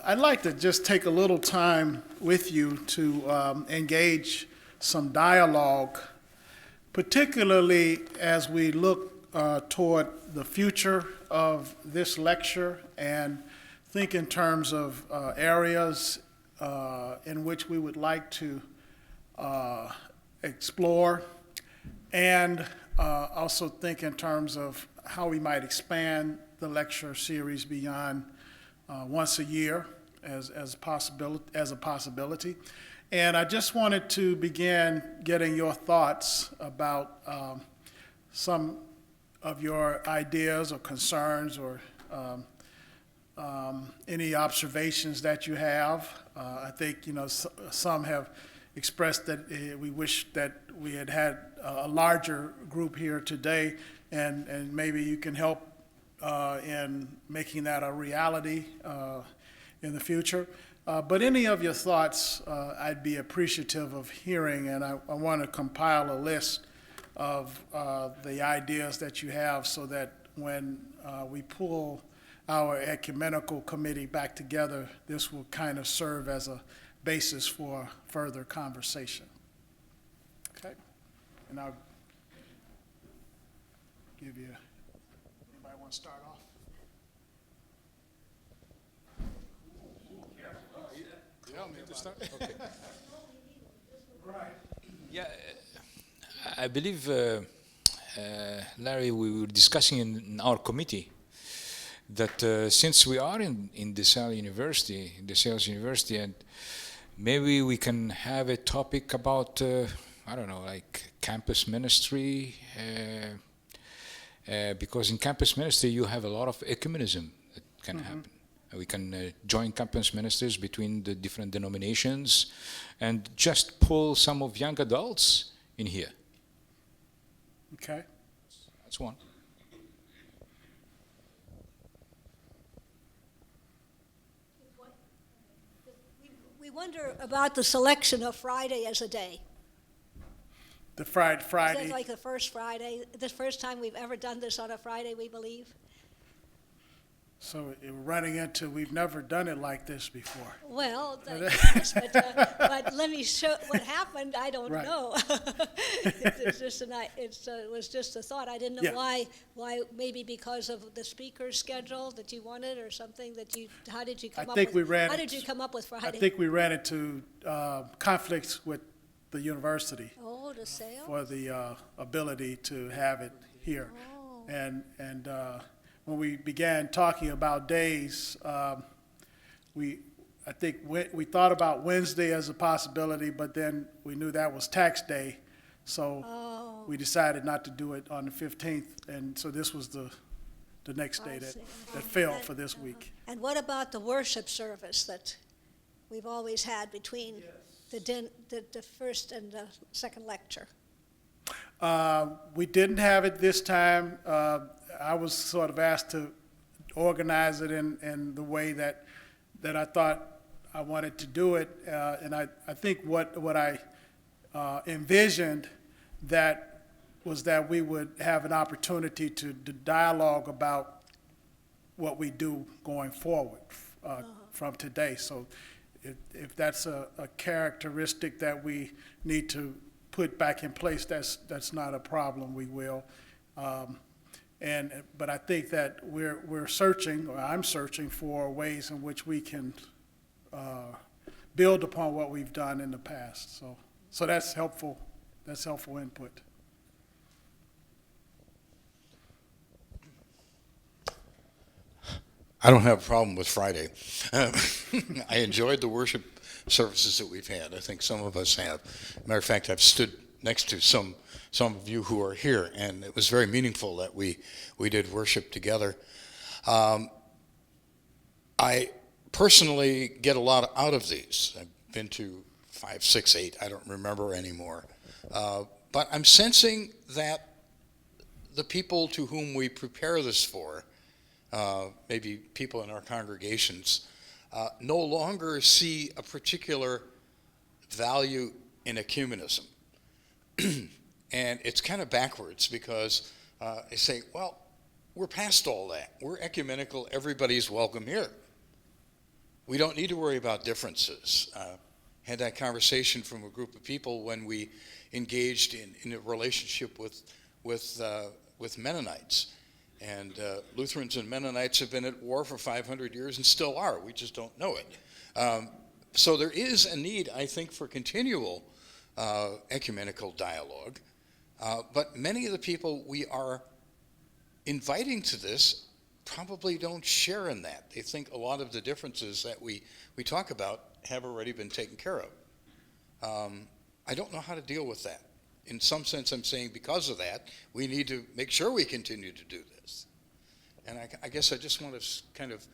I'd like to just take a little time with you to engage some dialogue, particularly as we look toward the future of this lecture and think in terms of areas in which we would like to explore, and also think in terms of how we might expand the lecture series beyond once a year as a possibility. And I just wanted to begin getting your thoughts about some of your ideas or concerns or any observations that you have. I think, some have expressed that we wish that we had had a larger group here today, and maybe you can help in making that a reality in the future. But any of your thoughts, I'd be appreciative of hearing, and I want to compile a list of the ideas that you have so that when we pull our ecumenical committee back together, this will kind of serve as a basis for further conversation. Okay? And I'll give you, anybody want to start off? Yeah, me to start? Okay. Right. Yeah, I believe, Larry, we were discussing in our committee that since we are in DeSales University, and maybe we can have a topic about, I don't know, like campus ministry, because in campus ministry you have a lot of ecumenism that can happen. We can join campus ministers between the different denominations and just pull some of young adults in here. Okay. That's one. We wonder about the selection of Friday as a day. The Friday. Is that like the first Friday, the first time we've ever done this on a Friday, we believe? So we're running into, we've never done it like this before. Well, yes, but let me show what happened. I don't Right. know. It was just a thought. I didn't know Yeah. why. Maybe because of the speaker's schedule that you wanted, or something that you. How did you come up? think with, we ran How it- did you come up with Friday? I think we ran into conflicts with the university Oh, DeSales. for the ability to have it here. Oh. And when we began talking about days, we thought about Wednesday as a possibility, but then we knew that was tax day, so we decided not to do it on the 15th, and so this was the next day I that see. failed for this week. And what about the worship service that we've always had between the first and the second lecture? We didn't have it this time. I was sort of asked to organize it in the way that I thought I wanted to do it, and I think what I envisioned that was that we would have an opportunity to dialogue about what we do going forward from today. So if that's a characteristic that we need to put back in place, that's not a problem. We will, but I think that we're searching, or I'm searching for ways in which we can build upon what we've done in the past. So that's helpful. That's helpful input. I don't have a problem with Friday. I enjoyed the worship services that we've had. I think some of us have. Matter of fact, I've stood next to some of you who are here, and it was very meaningful that we did worship together. I personally get a lot out of these. I've been to 5, 6, 8. I don't remember anymore. But I'm sensing that the people to whom we prepare this for, maybe people in our congregations, no longer see a particular value in ecumenism. And it's kind of backwards because they say, well, we're past all that. We're ecumenical. Everybody's welcome here. we don't need to worry about differences. Had that conversation from a group of people when we engaged in a relationship with Mennonites. And Lutherans and Mennonites have been at war for 500 years and still are. We just don't know it. So there is a need, I think, for continual ecumenical dialogue. But many of the people we are inviting to this probably don't share in that. They think a lot of the differences that we talk about have already been taken care of. I don't know how to deal with that. In some sense, I'm saying because of that, we need to make sure we continue to do this. And I guess I just want to kind of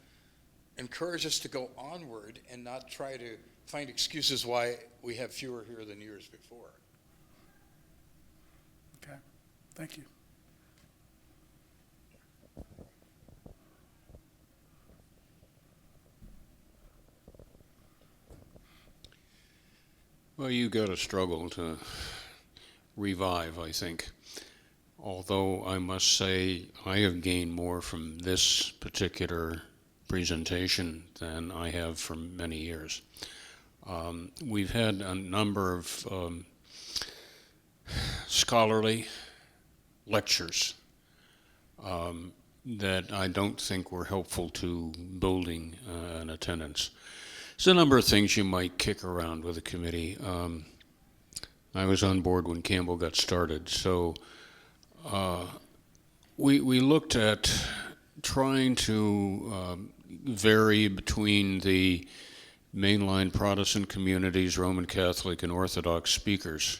encourage us to go onward and not try to find excuses why we have fewer here than years before. Okay, thank you. Well, you got to struggle to revive, I think. Although I must say I have gained more from this particular presentation than I have from many years. We've had a number of scholarly lectures that I don't think were helpful to building an attendance. There's a number of things you might kick around with a committee. I was on board when Campbell got started, so we looked at trying to vary between the mainline Protestant communities, Roman Catholic and Orthodox speakers.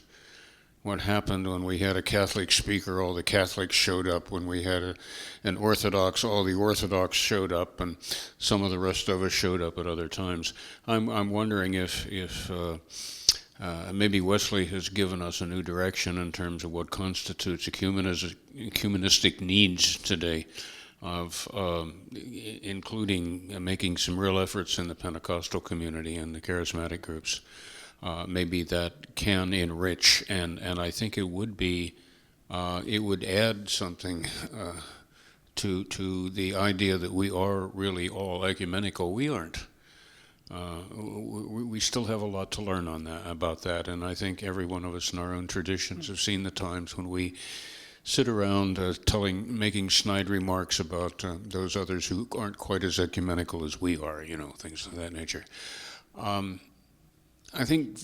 What happened when we had a Catholic speaker, all the Catholics showed up. When we had an Orthodox, all the Orthodox showed up, and some of the rest of us showed up at other times. I'm wondering if maybe Wesley has given us a new direction in terms of what constitutes ecumenistic needs today, of including making some real efforts in the Pentecostal community and the charismatic groups. Maybe that can enrich, and I think it would be, it would add something to the idea that we are really all ecumenical. We aren't. We still have a lot to learn on that, about that, and I think every one of us in our own traditions have seen the times when we sit around making snide remarks about those others who aren't quite as ecumenical as we are, things of that nature. I think,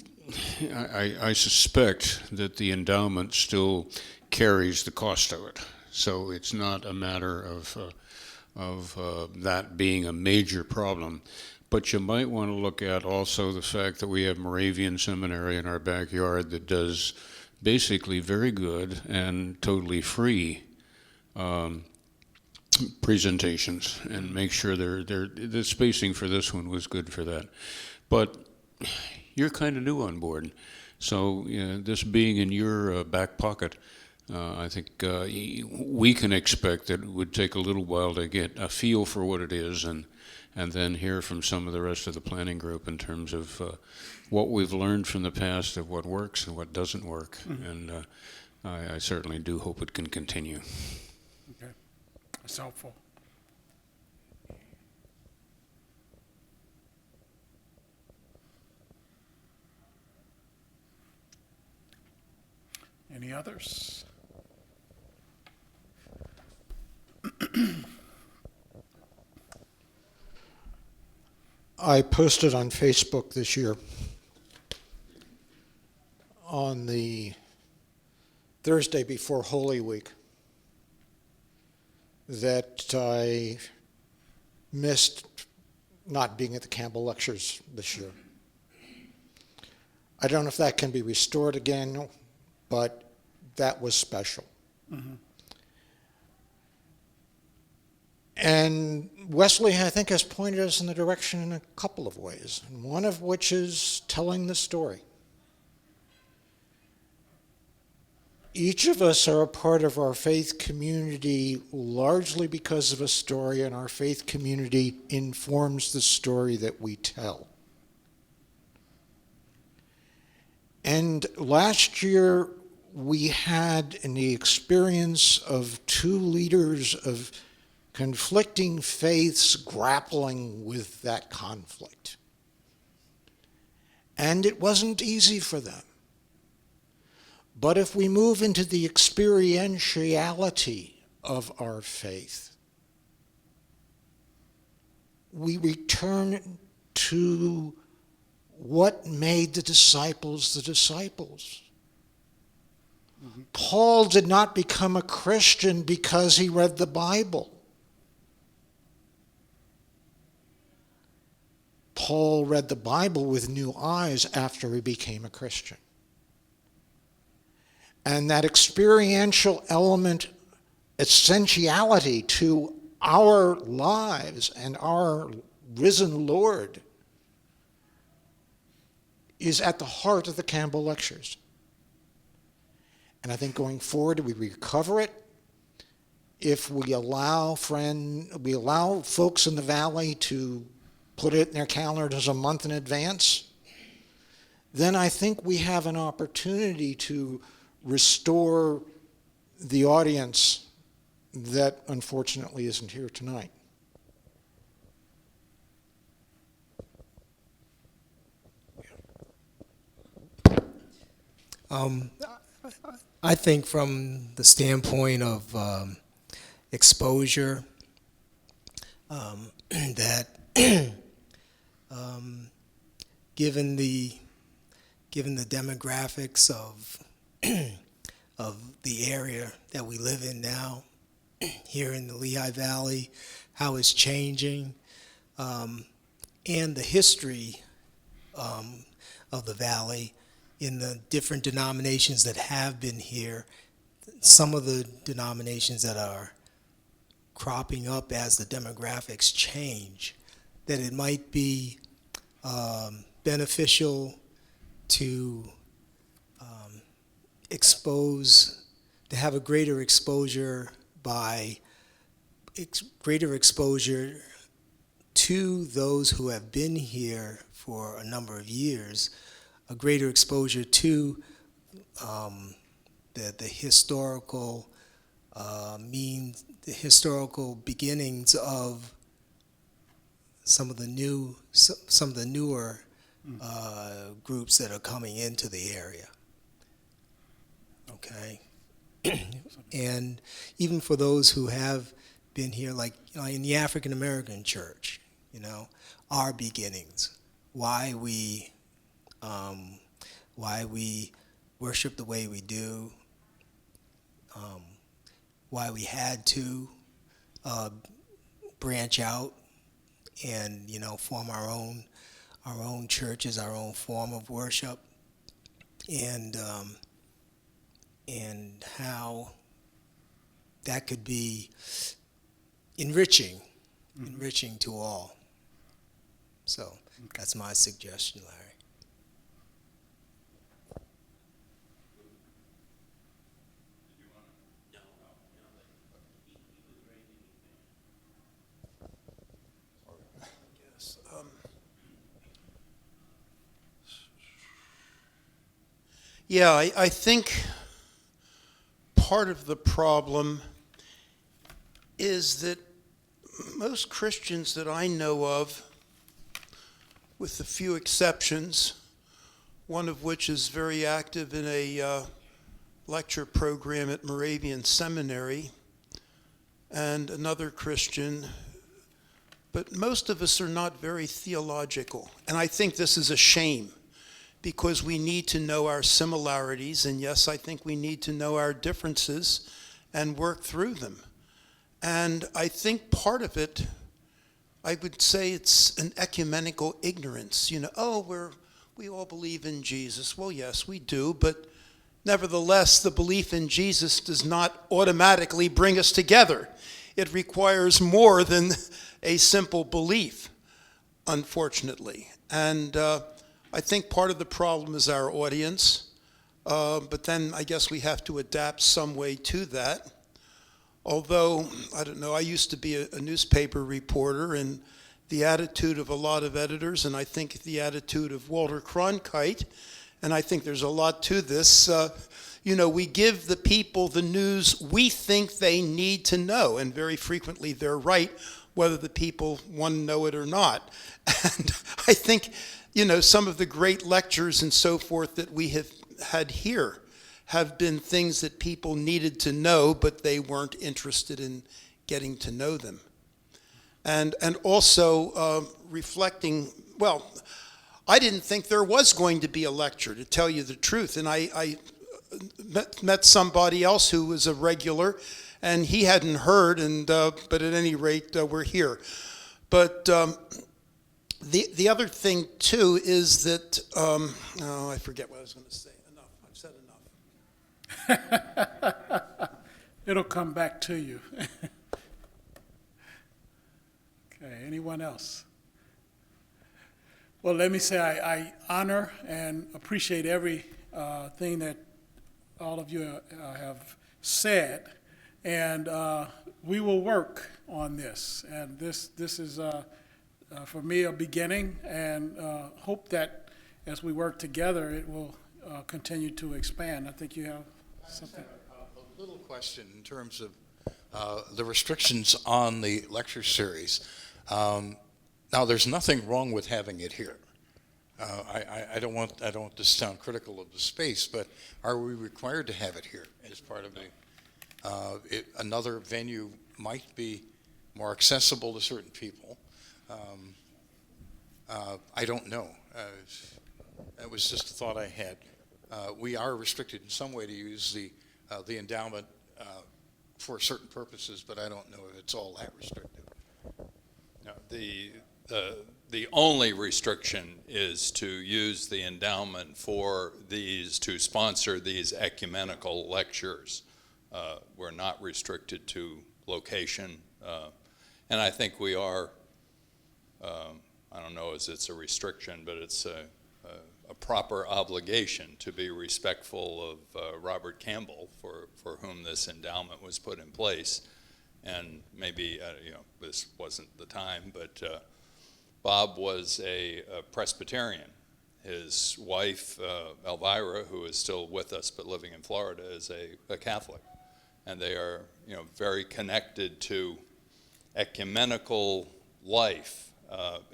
I suspect that the endowment still carries the cost of it. So it's not a matter of that being a major problem. But you might want to look at also the fact that we have Moravian Seminary in our backyard that does basically very good and totally free presentations, and make sure the spacing for this one was good for that. But you're kind of new on board, so this being in your back pocket, I think we can expect that it would take a little while to get a feel for what it is, and then hear from some of the rest of the planning group in terms of what we've learned from the past of what works and what doesn't work. Mm-hmm. And I certainly do hope it can continue. Okay, that's helpful. Any others? I posted on Facebook this year on the Thursday before Holy Week that I missed not being at the Campbell Lectures this year. I don't know if that can be restored again, but that was special. Mm-hmm. And Wesley, I think, has pointed us in the direction in a couple of ways, and one of which is telling the story. Each of us are a part of our faith community largely because of a story, and our faith community informs the story that we tell. And last year, we had the experience of two leaders of conflicting faiths grappling with that conflict. And it wasn't easy for them. But if we move into the experientiality of our faith, we return to what made the disciples the disciples. Mm-hmm. Paul did not become a Christian because he read the Bible. Paul read the Bible with new eyes after he became a Christian. And that experiential element, essentiality to our lives and our risen Lord, is at the heart of the Campbell Lectures. And I think going forward, we recover it if we allow folks in the Valley to put it in their calendars a month in advance. Then I think we have an opportunity to restore the audience that unfortunately isn't here tonight. I think from the standpoint of exposure, that given the demographics of the area that we live in now, here in the Lehigh Valley, how it's changing, and the history of the Valley in the different denominations that have been here, some of the denominations that are cropping up as the demographics change, that it might be beneficial to to have a greater exposure to those who have been here for a number of years, a greater exposure to the historical the historical beginnings of some of the newer groups that are coming into the area. Okay, and even for those who have been here, like in the African American church, our beginnings, why we worship the way we do, why we had to branch out and form our own churches, our own form of worship, and how that could be enriching to all. So that's my suggestion, Larry. Yeah, I think part of the problem is that most Christians that I know of, with a few exceptions, one of which is very active in a lecture program at Moravian Seminary, and another Christian, but most of us are not very theological. And I think this is a shame, because we need to know our similarities, and yes, I think we need to know our differences and work through them. And I think part of it, I would say it's an ecumenical ignorance. We all believe in Jesus. Well, yes, we do, but nevertheless, the belief in Jesus does not automatically bring us together. It requires more than a simple belief, unfortunately. And I think part of the problem is our audience, but then I guess we have to adapt some way to that. Although, I don't know, I used to be a newspaper reporter, and the attitude of a lot of editors, and I think the attitude of Walter Cronkite and I think there's a lot to this. We give the people the news we think they need to know, and very frequently they're right, whether the people want to know it or not. And I think, some of the great lectures and so forth that we have had here have been things that people needed to know, but they weren't interested in getting to know them. And also reflecting, well, I didn't think there was going to be a lecture, to tell you the truth. And I met somebody else who was a regular, and he hadn't heard, but at any rate, we're here. But the other thing, too, is that, I forget what I was going to say. Enough. I've said enough. It'll come back to you. Okay, anyone else? Well, let me say I honor and appreciate every thing that all of you have said, and we will work on this. And this is, for me, a beginning, and hope that as we work together, it will continue to expand. I think you have something. A little question in terms of the restrictions on the lecture series. Now, there's nothing wrong with having it here. I don't want to sound critical of the space, but are we required to have it here as part of another venue might be more accessible to certain people? I don't know. That was just a thought I had. We are restricted in some way to use the endowment for certain purposes, but I don't know if it's all that restrictive. No, the only restriction is to use the endowment to sponsor these ecumenical lectures. We're not restricted to location, and I think we are. I don't know as it's a restriction, but it's a proper obligation to be respectful of Robert Campbell, for whom this endowment was put in place. And maybe, this wasn't the time, but Bob was a Presbyterian. His wife, Elvira, who is still with us but living in Florida, is a Catholic. And they are, very connected to ecumenical life,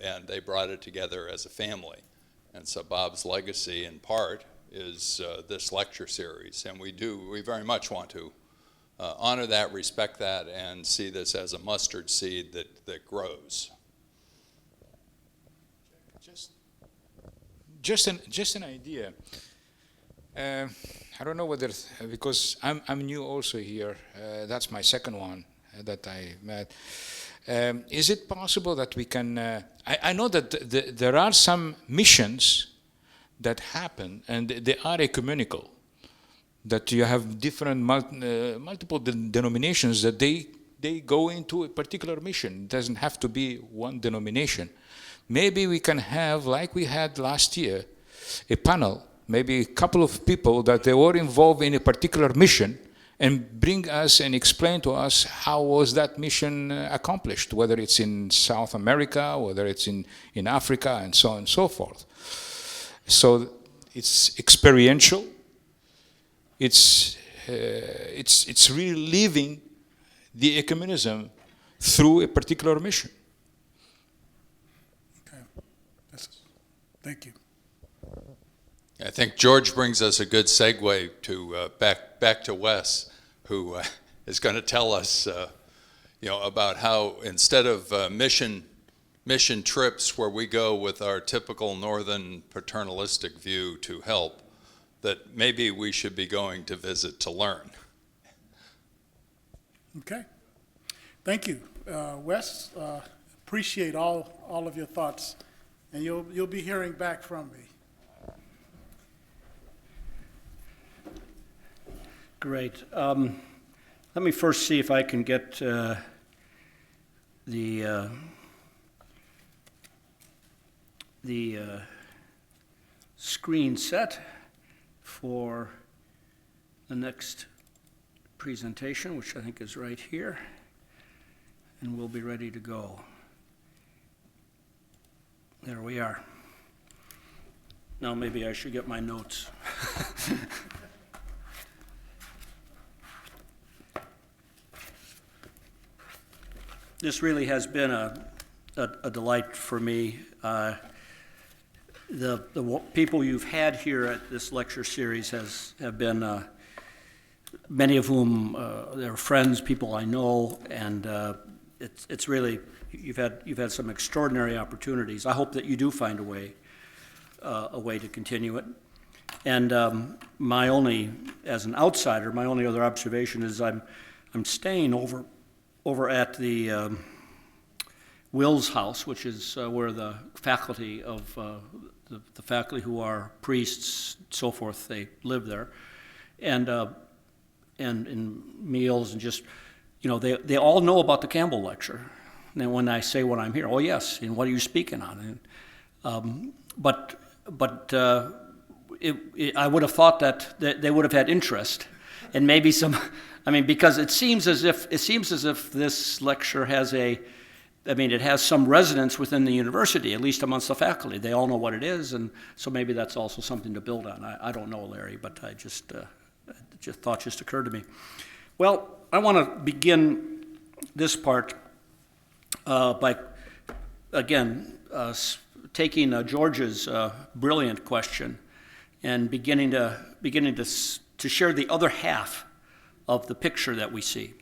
and they brought it together as a family. And so Bob's legacy, in part, is this lecture series. And we very much want to honor that, respect that, and see this as a mustard seed that grows. Just an idea. I don't know whether, because I'm new also here. That's my second one that I met. Is it possible that we can? I know that there are some missions that happen, and they are ecumenical. That you have different multiple denominations that they go into a particular mission. It doesn't have to be one denomination. Maybe we can have, like we had last year, a panel, maybe a couple of people that they were involved in a particular mission, and bring us and explain to us how was that mission accomplished, whether it's in South America, whether it's in Africa, and so on and so forth. So it's experiential. It's really living the ecumenism through a particular mission. Okay. Thank you. I think George brings us a good segue to back to Wes, who is going to tell us, about how instead of mission trips where we go with our typical northern paternalistic view to help, that maybe we should be going to visit to learn. Okay. Thank you, Wes. Appreciate all of your thoughts, and you'll be hearing back from me. Great. Let me first see if I can get the screen set for the next presentation, which I think is right here, and we'll be ready to go. There we are. Now maybe I should get my notes. This really has been a delight for me. The people you've had here at this lecture series have been many of whom they're friends, people I know, and it's really you've had some extraordinary opportunities. I hope that you do find a way to continue it. And as an outsider, my only other observation is I'm staying over at the Will's house, which is where the faculty of the faculty who are priests, so forth, they live there, and in meals and just, they all know about the Campbell lecture. And when I say when I'm here, oh yes, and what are you speaking on? And, I would have thought that they would have had interest, and maybe some. Because it seems as if this lecture has it has some resonance within the university, at least amongst the faculty. They all know what it is, and so maybe that's also something to build on. I don't know, Larry, but I just thought just occurred to me. Well, I want to begin this part by, again, taking George's brilliant question and beginning to share the other half of the picture that we see.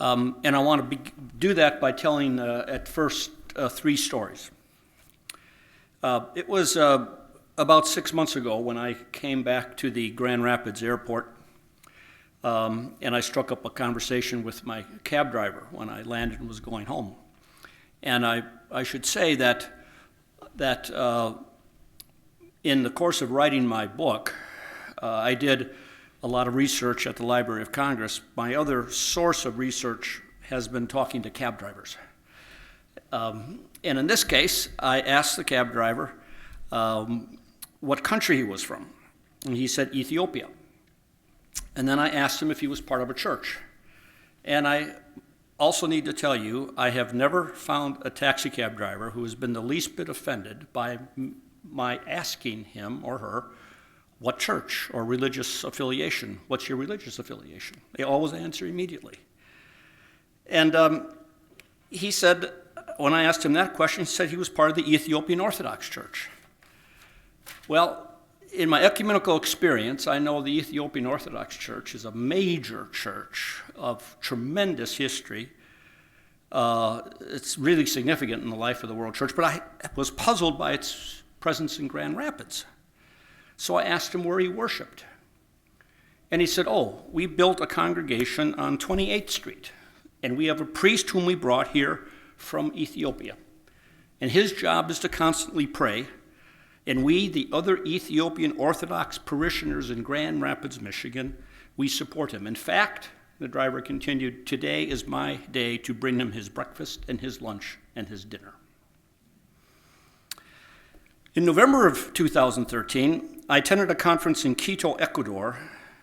And I want to do that by telling at first 3 stories. It was about 6 months ago when I came back to the Grand Rapids airport, and I struck up a conversation with my cab driver when I landed and was going home. And I should say that in the course of writing my book, I did a lot of research at the Library of Congress. My other source of research has been talking to cab drivers. And in this case, I asked the cab driver what country he was from. And he said Ethiopia. And then I asked him if he was part of a church. And I also need to tell you, I have never found a taxi cab driver who has been the least bit offended by my asking him or her what church or religious affiliation. What's your religious affiliation? They always answer immediately. And he said, when I asked him that question, he said he was part of the Ethiopian Orthodox Church. Well, in my ecumenical experience, I know the Ethiopian Orthodox Church is a major church of tremendous history. It's really significant in the life of the world church, but I was puzzled by its presence in Grand Rapids. So I asked him where he worshiped. And he said, we built a congregation on 28th Street, and we have a priest whom we brought here from Ethiopia. And his job is to constantly pray, and we, the other Ethiopian Orthodox parishioners in Grand Rapids, Michigan, we support him. In fact, the driver continued, today is my day to bring him his breakfast and his lunch and his dinner. In November of 2013, I attended a conference in Quito, Ecuador,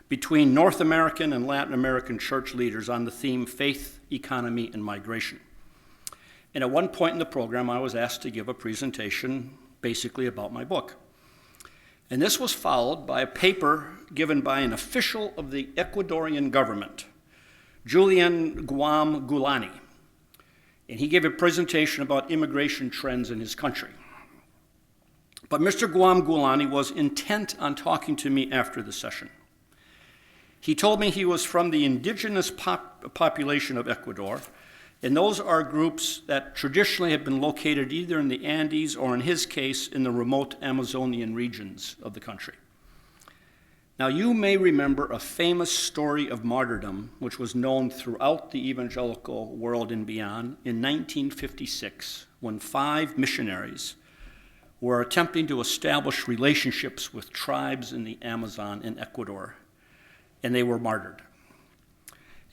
between North American and Latin American church leaders on the theme Faith, Economy, and Migration. And at one point in the program, I was asked to give a presentation basically about my book. And this was followed by a paper given by an official of the Ecuadorian government, Julian Guam Gulani. And he gave a presentation about immigration trends in his country. But Mr. Guam Gulani was intent on talking to me after the session. He told me he was from the indigenous population of Ecuador, and those are groups that traditionally have been located either in the Andes or, in his case, in the remote Amazonian regions of the country. Now, you may remember a famous story of martyrdom, which was known throughout the evangelical world and beyond, in 1956, when 5 missionaries were attempting to establish relationships with tribes in the Amazon in Ecuador, and they were martyred.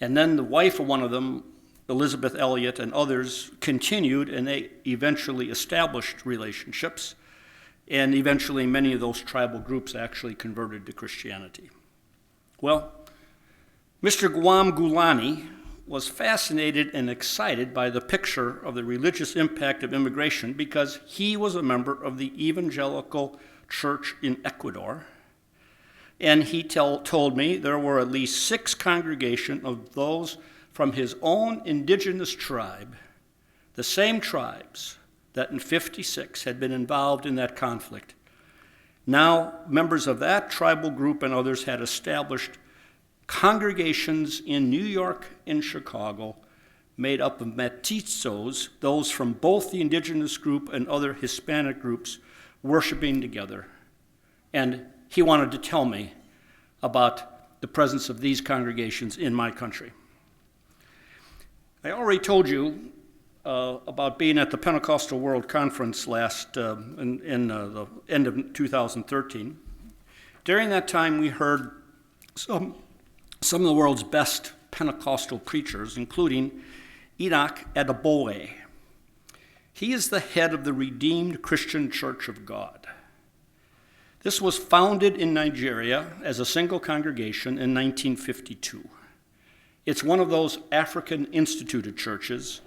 And then the wife of one of them, Elizabeth Elliot, and others continued, and they eventually established relationships, and eventually many of those tribal groups actually converted to Christianity. Well, Mr. Guam Gulani was fascinated and excited by the picture of the religious impact of immigration because he was a member of the evangelical church in Ecuador, and he told me there were at least 6 congregations of those from his own indigenous tribe, the same tribes that in '56 had been involved in that conflict. Now, members of that tribal group and others had established congregations in New York and Chicago made up of mestizos, those from both the indigenous group and other Hispanic groups, worshiping together. And he wanted to tell me about the presence of these congregations in my country. I already told you about being at the Pentecostal World Conference in the end of 2013. During that time, we heard some of the world's best Pentecostal preachers, including Enoch Adeboye. He is the head of the Redeemed Christian Church of God. This was founded in Nigeria as a single congregation in 1952. It's one of those African instituted churches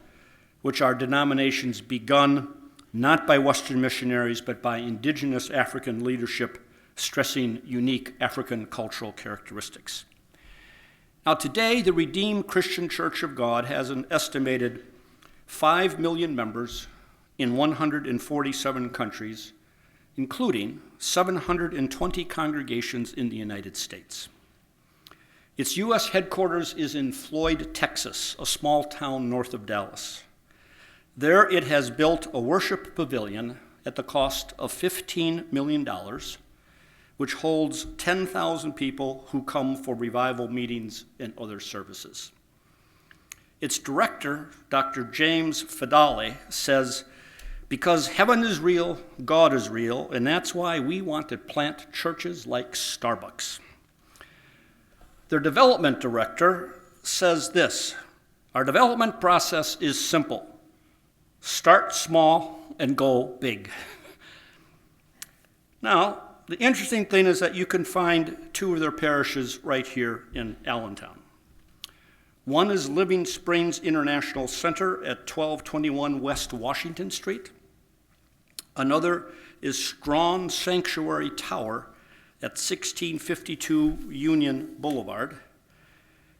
which are denominations begun not by Western missionaries but by indigenous African leadership stressing unique African cultural characteristics. Now today, the Redeemed Christian Church of God has an estimated 5 million members in 147 countries, including 720 congregations in the United States. Its U.S. headquarters is in Floyd, Texas, a small town north of Dallas. There it has built a worship pavilion at the cost of $15 million, which holds 10,000 people who come for revival meetings and other services. Its director, Dr. James Fadale, says, "Because heaven is real, God is real, and that's why we want to plant churches like Starbucks." Their development director says this, "Our development process is simple. Start small and go big." Now, the interesting thing is that you can find 2 of their parishes right here in Allentown. One is Living Springs International Center at 1221 West Washington Street. Another is Strawn Sanctuary Tower at 1652 Union Boulevard.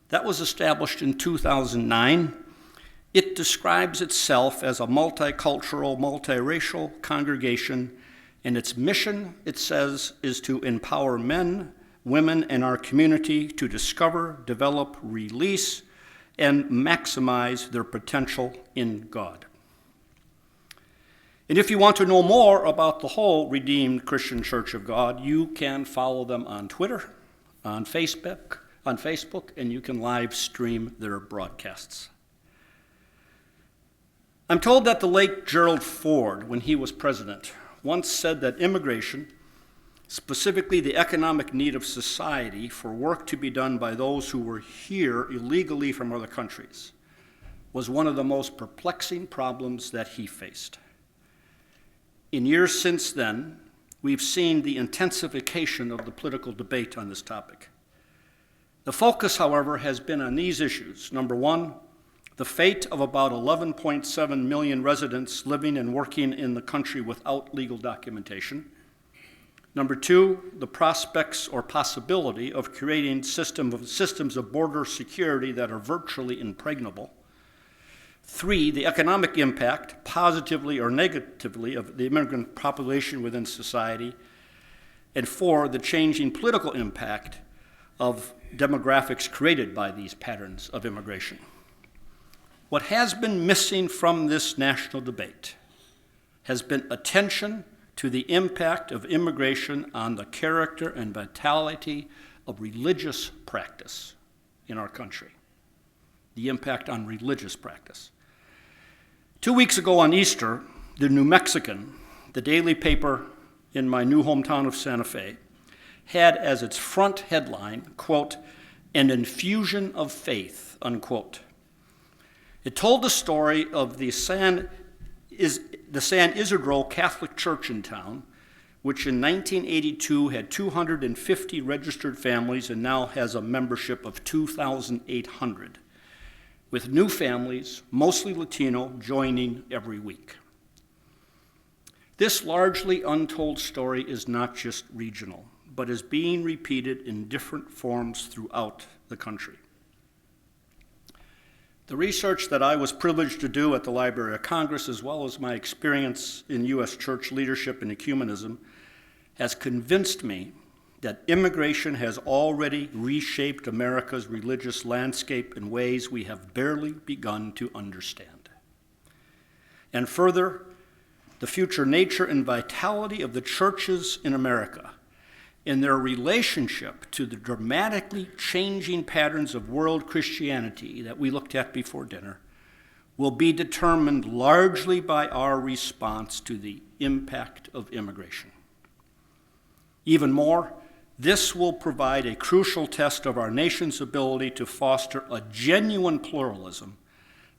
That was established in 2009. It describes itself as a multicultural, multiracial congregation, and its mission, it says, is to empower men, women, and our community to discover, develop, release, and maximize their potential in God. And if you want to know more about the whole Redeemed Christian Church of God, you can follow them on Twitter, on Facebook, and you can live stream their broadcasts. I'm told that the late Gerald Ford, when he was president, once said that immigration, specifically the economic need of society for work to be done by those who were here illegally from other countries, was one of the most perplexing problems that he faced. In years since then, we've seen the intensification of the political debate on this topic. The focus, however, has been on these issues. Number one, the fate of about 11.7 million residents living and working in the country without legal documentation. Number two, the prospects or possibility of creating systems of border security that are virtually impregnable. 3, the economic impact, positively or negatively, of the immigrant population within society. And 4, the changing political impact of demographics created by these patterns of immigration. What has been missing from this national debate has been attention to the impact of immigration on the character and vitality of religious practice in our country. The impact on religious practice. 2 weeks ago on Easter, the New Mexican, the daily paper in my new hometown of Santa Fe, had as its front headline, quote, "An infusion of faith," unquote. It told the story of the San Isidro Catholic Church in town, which in 1982 had 250 registered families and now has a membership of 2,800, with new families, mostly Latino, joining every week. This largely untold story is not just regional, but is being repeated in different forms throughout the country. The research that I was privileged to do at the Library of Congress, as well as my experience in U.S. church leadership and ecumenism, has convinced me that immigration has already reshaped America's religious landscape in ways we have barely begun to understand. And further, the future nature and vitality of the churches in America in their relationship to the dramatically changing patterns of world Christianity that we looked at before dinner will be determined largely by our response to the impact of immigration. Even more, this will provide a crucial test of our nation's ability to foster a genuine pluralism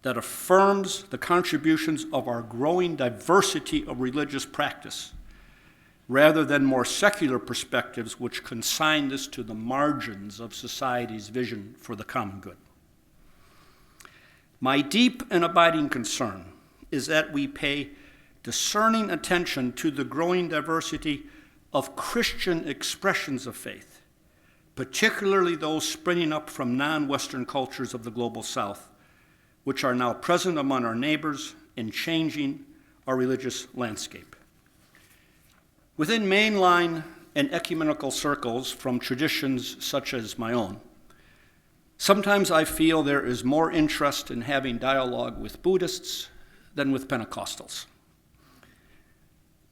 that affirms the contributions of our growing diversity of religious practice, rather than more secular perspectives which consign this to the margins of society's vision for the common good. My deep and abiding concern is that we pay discerning attention to the growing diversity of Christian expressions of faith, particularly those springing up from non-Western cultures of the global South, which are now present among our neighbors and changing our religious landscape. Within mainline and ecumenical circles from traditions such as my own, sometimes I feel there is more interest in having dialogue with Buddhists than with Pentecostals.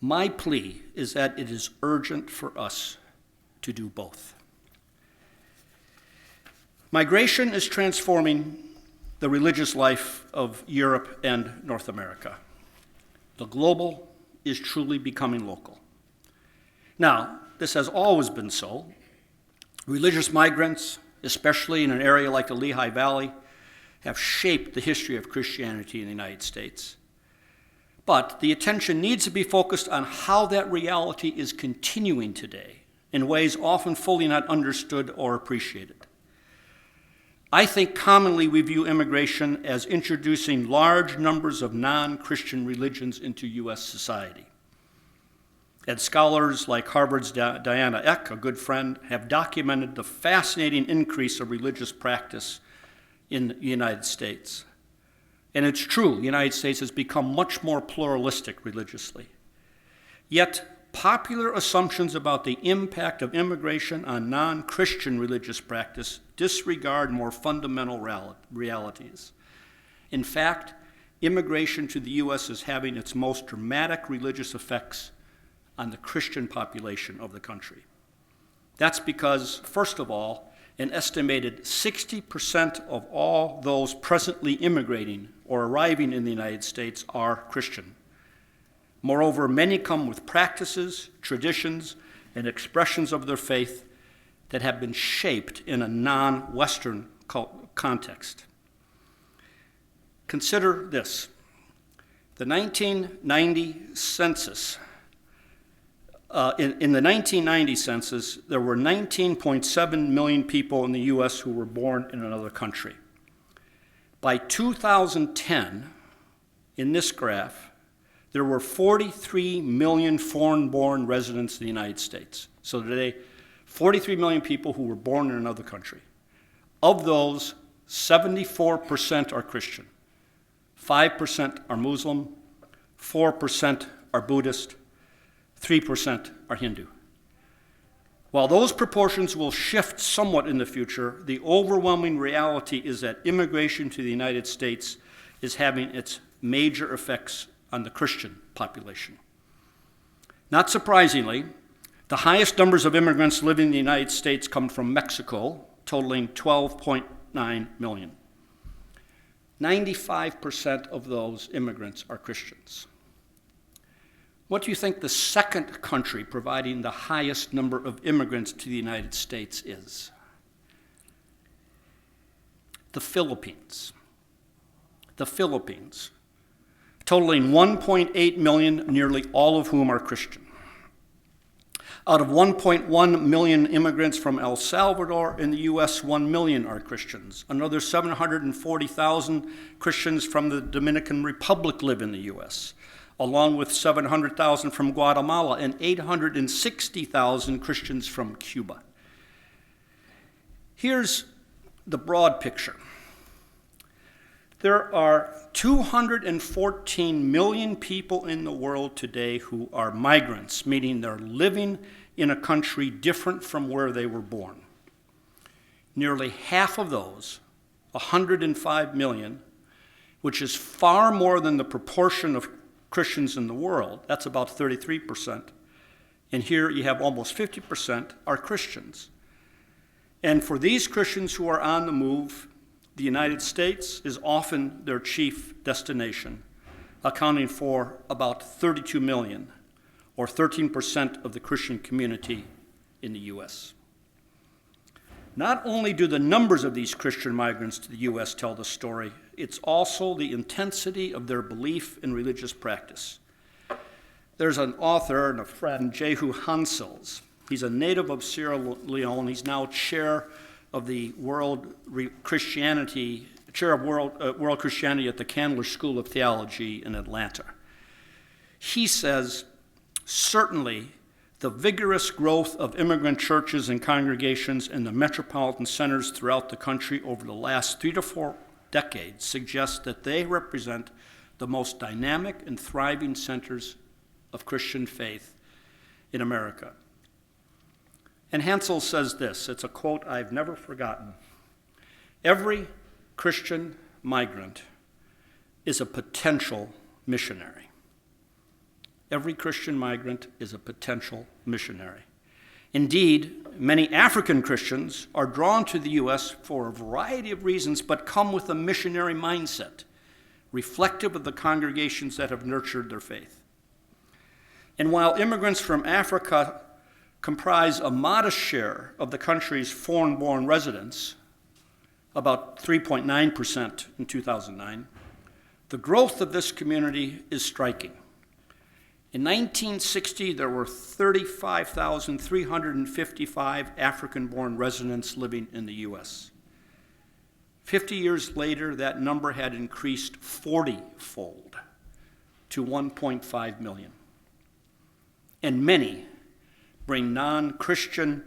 My plea is that it is urgent for us to do both. Migration is transforming the religious life of Europe and North America. The global is truly becoming local. Now, this has always been so. Religious migrants, especially in an area like the Lehigh Valley, have shaped the history of Christianity in the United States. But the attention needs to be focused on how that reality is continuing today in ways often fully not understood or appreciated. I think commonly we view immigration as introducing large numbers of non-Christian religions into U.S. society. And scholars like Harvard's Diana Eck, a good friend, have documented the fascinating increase of religious practice in the United States. And it's true, the United States has become much more pluralistic religiously. Yet, popular assumptions about the impact of immigration on non-Christian religious practice disregard more fundamental realities. In fact, immigration to the U.S. is having its most dramatic religious effects on the Christian population of the country. That's because, first of all, an estimated 60% of all those presently immigrating or arriving in the United States are Christian. Moreover, many come with practices, traditions, and expressions of their faith that have been shaped in a non-Western context. Consider this. The 1990 census, in the 1990 census, there were 19.7 million people in the U.S. who were born in another country. By 2010, in this graph, there were 43 million foreign-born residents in the United States. So today, 43 million people who were born in another country. Of those, 74% are Christian, 5% are Muslim, 4% are Buddhist, 3% are Hindu. While those proportions will shift somewhat in the future, the overwhelming reality is that immigration to the United States is having its major effects on the Christian population. Not surprisingly, the highest numbers of immigrants living in the United States come from Mexico, totaling 12.9 million. 95% of those immigrants are Christians. What do you think the second country providing the highest number of immigrants to the United States is? The Philippines. The Philippines, totaling 1.8 million, nearly all of whom are Christian. Out of 1.1 million immigrants from El Salvador in the U.S., 1 million are Christians. Another 740,000 Christians from the Dominican Republic live in the U.S. along with 700,000 from Guatemala and 860,000 Christians from Cuba. Here's the broad picture. There are 214 million people in the world today who are migrants, meaning they're living in a country different from where they were born. Nearly half of those, 105 million, which is far more than the proportion of Christians in the world, that's about 33%, and here you have almost 50% are Christians. And for these Christians who are on the move, the United States is often their chief destination, accounting for about 32 million, or 13% of the Christian community in the U.S. Not only do the numbers of these Christian migrants to the U.S. tell the story, it's also the intensity of their belief in religious practice. There's an author and a friend, Jehu Hansels. He's a native of Sierra Leone. He's now chair of the World Christianity at the Candler School of Theology in Atlanta. He says, certainly, the vigorous growth of immigrant churches and congregations in the metropolitan centers throughout the country over the last 3 to 4 decades suggests that they represent the most dynamic and thriving centers of Christian faith in America. And Hansel says this, it's a quote I've never forgotten. Every Christian migrant is a potential missionary. Every Christian migrant is a potential missionary. Indeed, many African Christians are drawn to the U.S. for a variety of reasons, but come with a missionary mindset, reflective of the congregations that have nurtured their faith. And while immigrants from Africa comprise a modest share of the country's foreign-born residents, about 3.9% in 2009, the growth of this community is striking. In 1960, there were 35,355 African-born residents living in the U.S. 50 years later, that number had increased 40-fold to 1.5 million. And many bring non-Western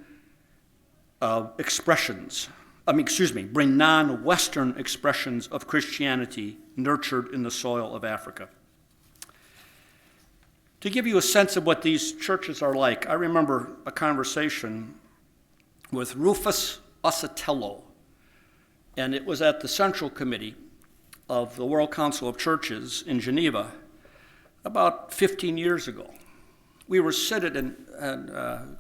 expressions of Christianity nurtured in the soil of Africa. To give you a sense of what these churches are like, I remember a conversation with Rufus Osatello, and it was at the Central Committee of the World Council of Churches in Geneva about 15 years ago. We were seated, and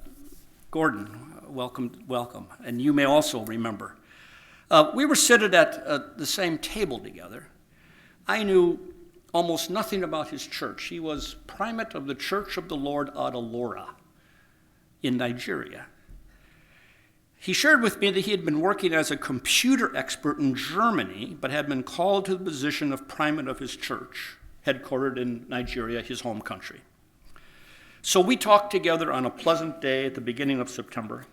Gordon, welcome, and you may also remember. We were seated at the same table together. I knew almost nothing about his church. He was primate of the Church of the Lord at Alora in Nigeria. He shared with me that he had been working as a computer expert in Germany, but had been called to the position of primate of his church, headquartered in Nigeria, his home country. So we talked together on a pleasant day at the beginning of September,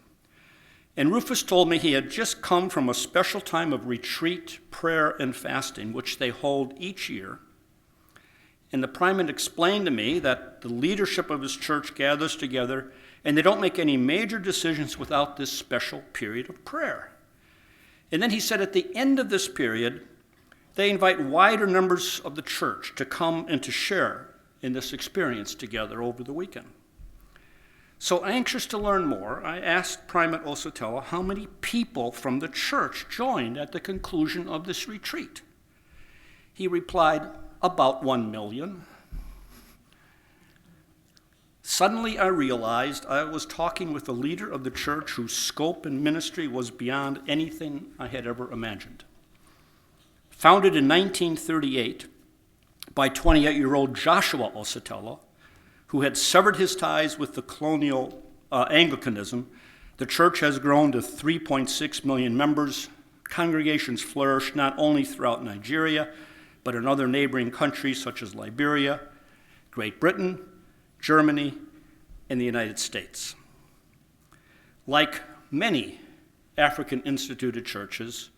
and Rufus told me he had just come from a special time of retreat, prayer, and fasting, which they hold each year. And the primate explained to me that the leadership of his church gathers together, and they don't make any major decisions without this special period of prayer. And then he said at the end of this period, they invite wider numbers of the church to come and to share in this experience together over the weekend. So anxious to learn more, I asked Primate Osatella how many people from the church joined at the conclusion of this retreat. He replied, about 1 million. Suddenly I realized I was talking with a leader of the church whose scope and ministry was beyond anything I had ever imagined. Founded in 1938 by 28-year-old Joshua Osatella, who had severed his ties with the colonial Anglicanism, the church has grown to 3.6 million members. Congregations flourish not only throughout Nigeria, but in other neighboring countries such as Liberia, Great Britain, Germany, and the United States. Like many African instituted churches,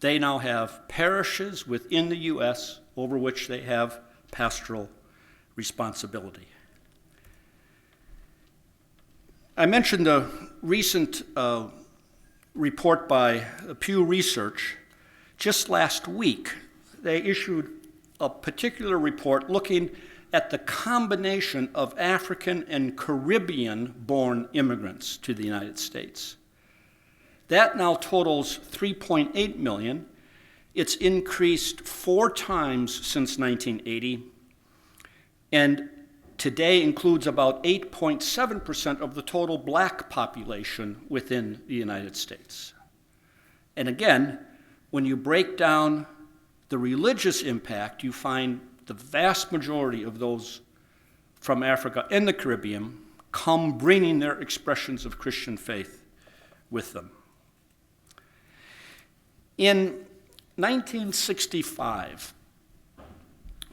they now have parishes within the U.S. over which they have pastoral responsibility. I mentioned a recent report by Pew Research. Just last week, they issued a particular report looking at the combination of African and Caribbean-born immigrants to the United States. That now totals 3.8 million. It's increased 4 times since 1980, and today includes about 8.7% of the total black population within the United States. And again, when you break down the religious impact, you find the vast majority of those from Africa and the Caribbean come bringing their expressions of Christian faith with them. In 1965,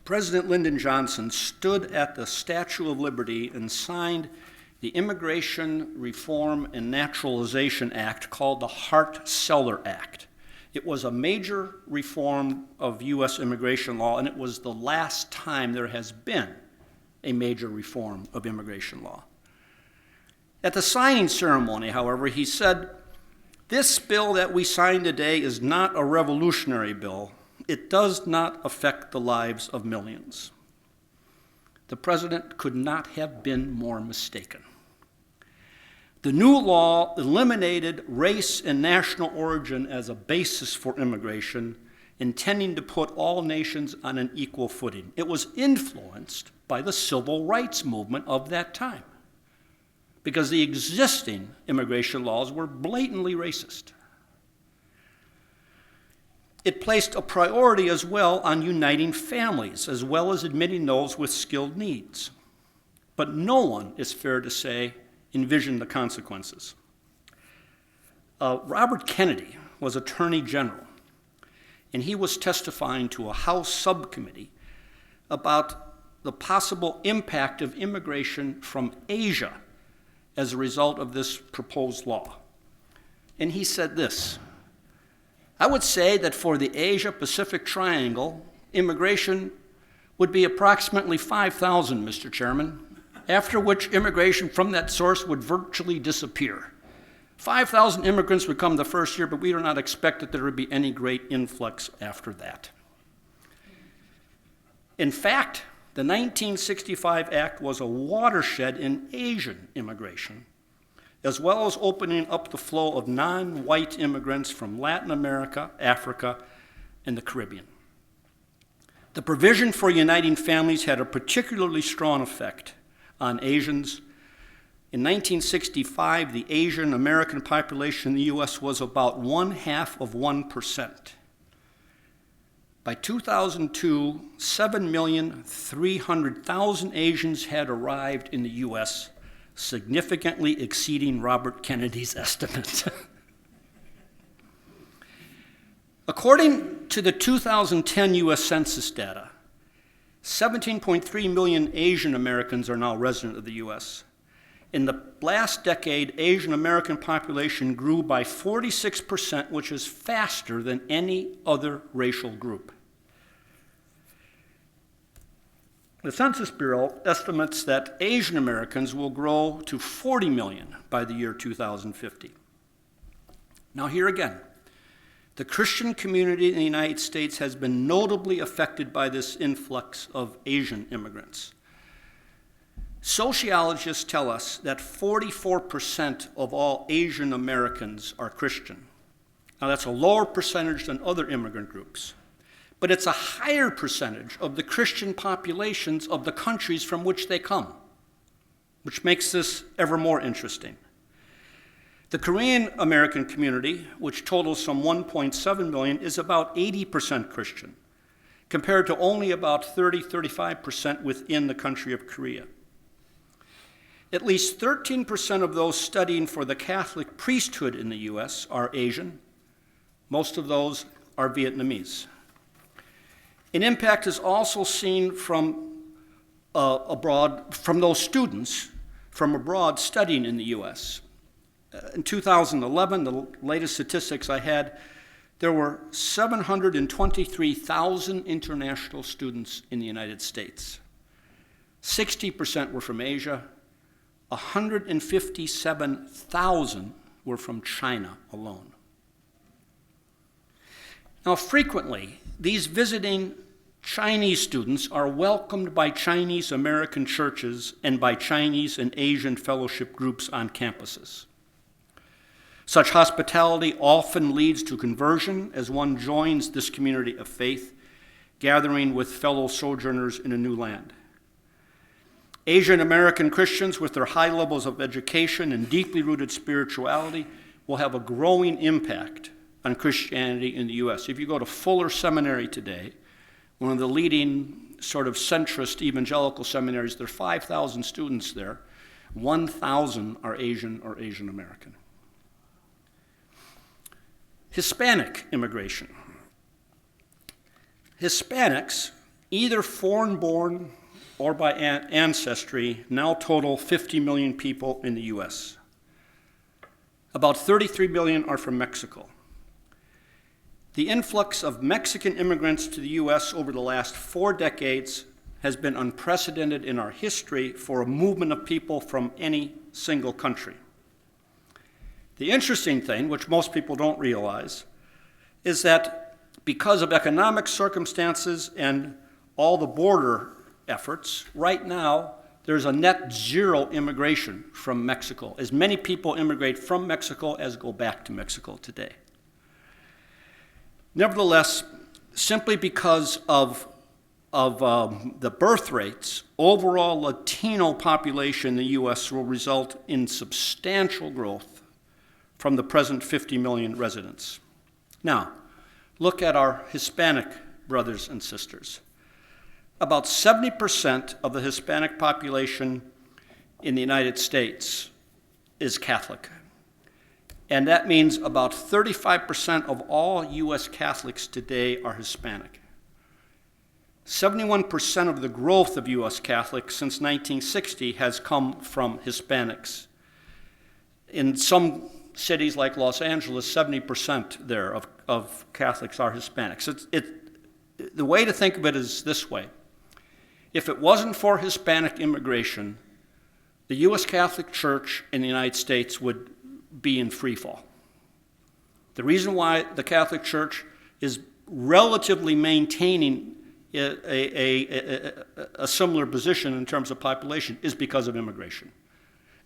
President Lyndon Johnson stood at the Statue of Liberty and signed the Immigration Reform and Naturalization Act called the Hart-Celler Act. It was a major reform of U.S. immigration law, and it was the last time there has been a major reform of immigration law. At the signing ceremony, however, he said, "This bill that we sign today is not a revolutionary bill. It does not affect the lives of millions." The president could not have been more mistaken. The new law eliminated race and national origin as a basis for immigration, intending to put all nations on an equal footing. It was influenced by the civil rights movement of that time, because the existing immigration laws were blatantly racist. It placed a priority as well on uniting families, as well as admitting those with skilled needs. But no one, it's fair to say, envisioned the consequences. Robert Kennedy was Attorney General, and he was testifying to a House subcommittee about the possible impact of immigration from Asia as a result of this proposed law. And he said this: "I would say that for the Asia-Pacific Triangle, immigration would be approximately 5,000, Mr. Chairman, after which immigration from that source would virtually disappear. 5,000 immigrants would come the first year, but we do not expect that there would be any great influx after that." In fact, the 1965 Act was a watershed in Asian immigration, as well as opening up the flow of non-white immigrants from Latin America, Africa, and the Caribbean. The provision for uniting families had a particularly strong effect on Asians. In 1965, the Asian American population in the U.S. was about 0.5%. By 2002, 7,300,000 Asians had arrived in the U.S., significantly exceeding Robert Kennedy's estimate. According to the 2010 U.S. Census data, 17.3 million Asian Americans are now resident of the U.S. In the last decade, Asian American population grew by 46%, which is faster than any other racial group. The Census Bureau estimates that Asian Americans will grow to 40 million by the year 2050. Now, here again, the Christian community in the United States has been notably affected by this influx of Asian immigrants. Sociologists tell us that 44% of all Asian Americans are Christian. Now, that's a lower percentage than other immigrant groups, but it's a higher percentage of the Christian populations of the countries from which they come, which makes this ever more interesting. The Korean American community, which totals some 1.7 million, is about 80% Christian, compared to only about 35% within the country of Korea. At least 13% of those studying for the Catholic priesthood in the U.S. are Asian. Most of those are Vietnamese. An impact is also seen from abroad, from those students from abroad studying in the U.S. In 2011, the latest statistics I had, there were 723,000 international students in the United States. 60% were from Asia. 157,000 were from China alone. Now, frequently, these visiting Chinese students are welcomed by Chinese American churches and by Chinese and Asian fellowship groups on campuses. Such hospitality often leads to conversion as one joins this community of faith, gathering with fellow sojourners in a new land. Asian American Christians, with their high levels of education and deeply rooted spirituality, will have a growing impact on Christianity in the U.S. If you go to Fuller Seminary today, one of the leading sort of centrist evangelical seminaries, there are 5,000 students there. 1,000 are Asian or Asian American. Hispanic immigration. Hispanics, either foreign-born or by ancestry, now total 50 million people in the U.S. About 33 million are from Mexico. The influx of Mexican immigrants to the U.S. over the last 4 decades has been unprecedented in our history for a movement of people from any single country. The interesting thing, which most people don't realize, is that because of economic circumstances and all the border efforts, right now there's a net zero immigration from Mexico. As many people immigrate from Mexico as go back to Mexico today. Nevertheless, simply because of the birth rates, overall Latino population in the U.S. will result in substantial growth from the present 50 million residents. Now, look at our Hispanic brothers and sisters. About 70% of the Hispanic population in the United States is Catholic. And that means about 35% of all U.S. Catholics today are Hispanic. 71% of the growth of U.S. Catholics since 1960 has come from Hispanics. In some cities like Los Angeles, 70% there of Catholics are Hispanics. The way to think of it is this way. If it wasn't for Hispanic immigration, the U.S. Catholic Church in the United States would be in free fall. The reason why the Catholic Church is relatively maintaining a similar position in terms of population is because of immigration.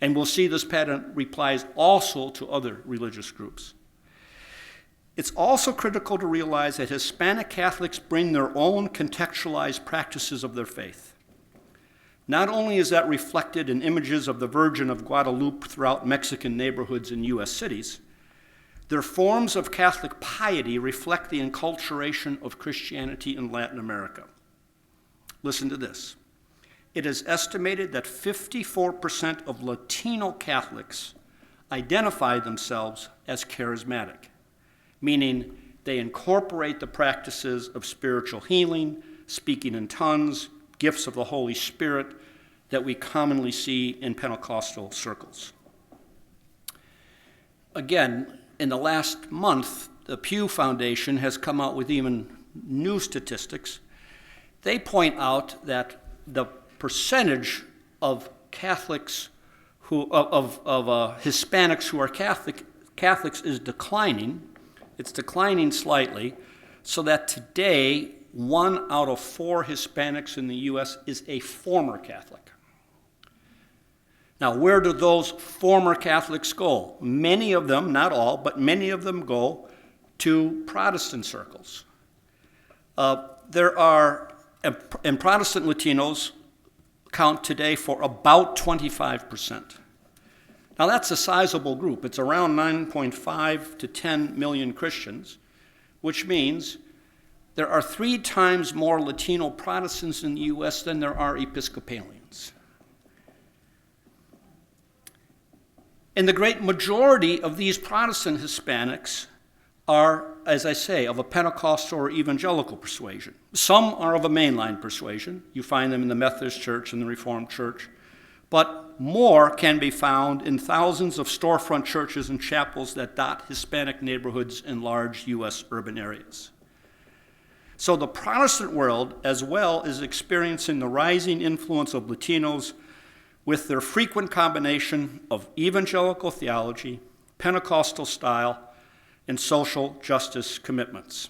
And we'll see this pattern applies also to other religious groups. It's also critical to realize that Hispanic Catholics bring their own contextualized practices of their faith. Not only is that reflected in images of the Virgin of Guadalupe throughout Mexican neighborhoods in U.S. cities, their forms of Catholic piety reflect the enculturation of Christianity in Latin America. Listen to this. It is estimated that 54% of Latino Catholics identify themselves as charismatic, meaning they incorporate the practices of spiritual healing, speaking in tongues, gifts of the Holy Spirit that we commonly see in Pentecostal circles. Again, in the last month, the Pew Foundation has come out with even new statistics. They point out that the percentage of Catholics Hispanics who are Catholics is declining. It's declining slightly, so that today 1 out of 4 Hispanics in the U.S. is a former Catholic. Now, where do those former Catholics go? Many of them, not all, but many of them go to Protestant circles. There are, and Protestant Latinos count today for about 25%. Now, that's a sizable group. It's around 9.5 to 10 million Christians, which means there are 3 times more Latino Protestants in the U.S. than there are Episcopalians. And the great majority of these Protestant Hispanics are, as I say, of a Pentecostal or evangelical persuasion. Some are of a mainline persuasion. You find them in the Methodist Church and the Reformed Church. But more can be found in thousands of storefront churches and chapels that dot Hispanic neighborhoods in large U.S. urban areas. So the Protestant world, as well, is experiencing the rising influence of Latinos with their frequent combination of evangelical theology, Pentecostal style, and social justice commitments.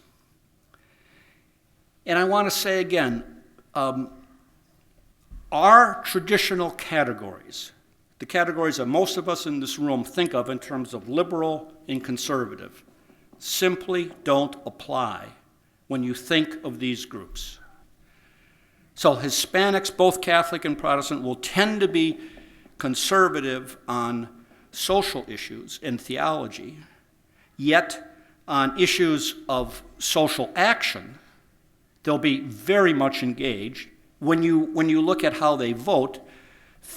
And I want to say again, our traditional categories, the categories that most of us in this room think of in terms of liberal and conservative, simply don't apply when you think of these groups. So Hispanics, both Catholic and Protestant, will tend to be conservative on social issues and theology, yet on issues of social action, they'll be very much engaged. When you look at how they vote,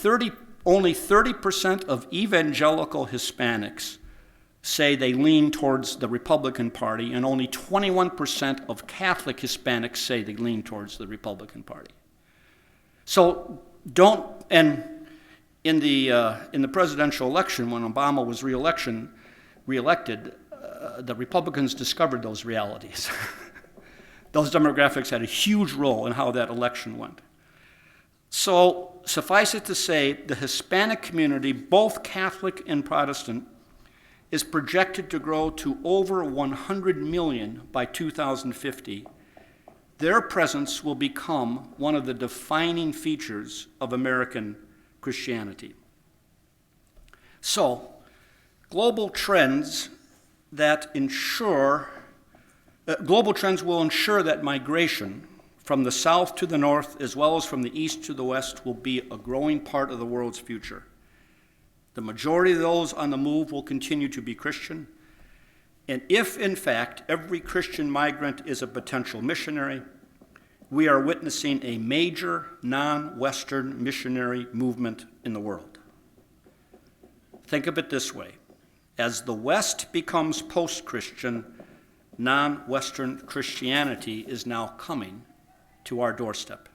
only 30% of evangelical Hispanics say they lean towards the Republican Party, and only 21% of Catholic Hispanics say they lean towards the Republican Party. So and in the presidential election, when Obama was reelected, the Republicans discovered those realities. Those demographics had a huge role in how that election went. So suffice it to say, the Hispanic community, both Catholic and Protestant, is projected to grow to over 100 million by 2050. Their presence will become one of the defining features of American Christianity. So, global trends will ensure that migration from the south to the north, as well as from the east to the west, will be a growing part of the world's future. The majority of those on the move will continue to be Christian. And if, in fact, every Christian migrant is a potential missionary, we are witnessing a major non-Western missionary movement in the world. Think of it this way. As the West becomes post-Christian, non-Western Christianity is now coming to our doorstep.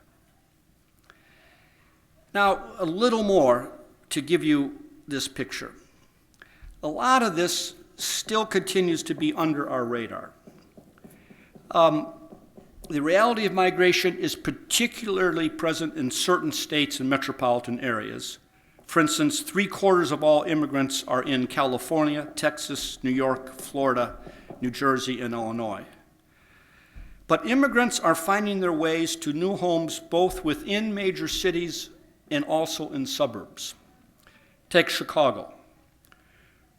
Now, a little more to give you this picture. A lot of this still continues to be under our radar. The reality of migration is particularly present in certain states and metropolitan areas. For instance, 3/4 of all immigrants are in California, Texas, New York, Florida, New Jersey, and Illinois. But immigrants are finding their ways to new homes both within major cities and also in suburbs. Take Chicago.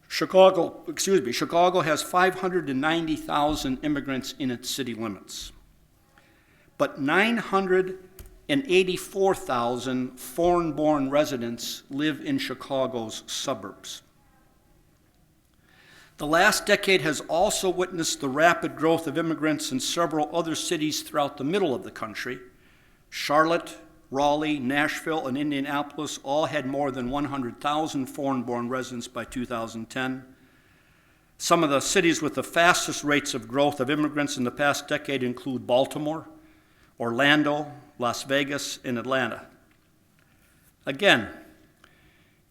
Chicago has 590,000 immigrants in its city limits, but 984,000 foreign-born residents live in Chicago's suburbs. The last decade has also witnessed the rapid growth of immigrants in several other cities throughout the middle of the country. Charlotte, Raleigh, Nashville, and Indianapolis all had more than 100,000 foreign-born residents by 2010. Some of the cities with the fastest rates of growth of immigrants in the past decade include Baltimore, Orlando, Las Vegas, and Atlanta. Again,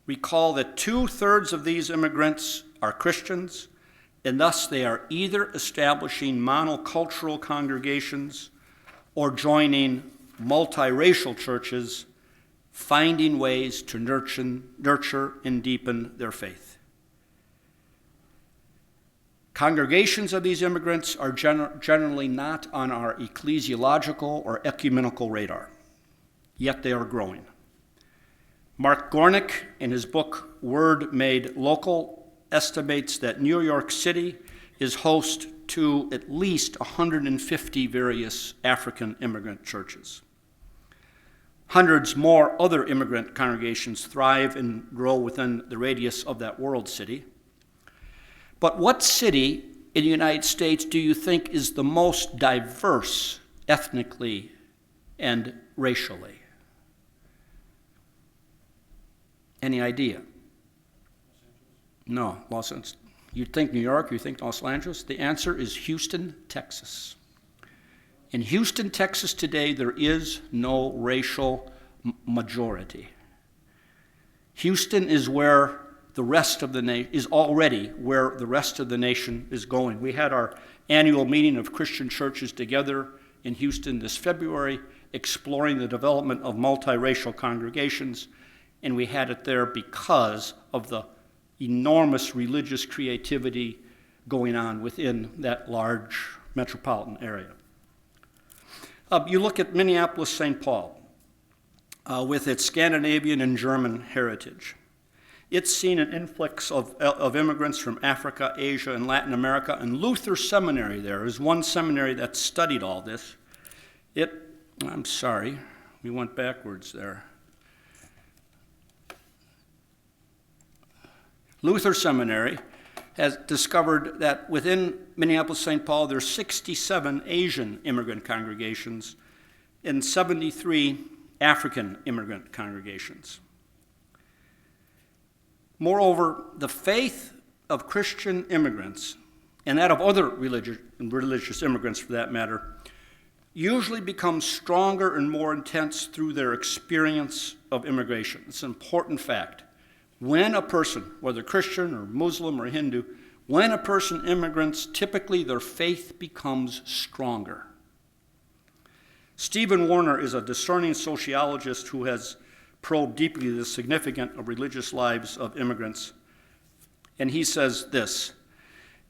recall that 2/3 of these immigrants are Christians, and thus they are either establishing monocultural congregations or joining multiracial churches, finding ways to nurture and deepen their faith. Congregations of these immigrants are generally not on our ecclesiological or ecumenical radar, yet they are growing. Mark Gornick, in his book Word Made Local, estimates that New York City is host to at least 150 various African immigrant churches. Hundreds more other immigrant congregations thrive and grow within the radius of that world city. But what city in the United States do you think is the most diverse ethnically and racially? Any idea? No, Los Angeles. You'd think New York, you think Los Angeles. The answer is Houston, Texas. In Houston, Texas today, there is no racial majority. Houston is where the rest of the nation is already where the rest of the nation is going. We had our annual meeting of Christian churches together in Houston this February, exploring the development of multiracial congregations, and we had it there because of the enormous religious creativity going on within that large metropolitan area. You look at Minneapolis-St. Paul with its Scandinavian and German heritage. It's seen an influx of immigrants from Africa, Asia, and Latin America, and Luther Seminary there is one seminary that studied all this. I'm sorry, we went backwards there. Luther Seminary has discovered that within Minneapolis-St. Paul, there are 67 Asian immigrant congregations and 73 African immigrant congregations. Moreover, the faith of Christian immigrants, and that of other religious immigrants for that matter, usually becomes stronger and more intense through their experience of immigration. It's an important fact. When a person, whether Christian or Muslim or Hindu, when a person immigrants, typically their faith becomes stronger. Stephen Warner is a discerning sociologist who has probed deeply the significance of religious lives of immigrants. And he says this: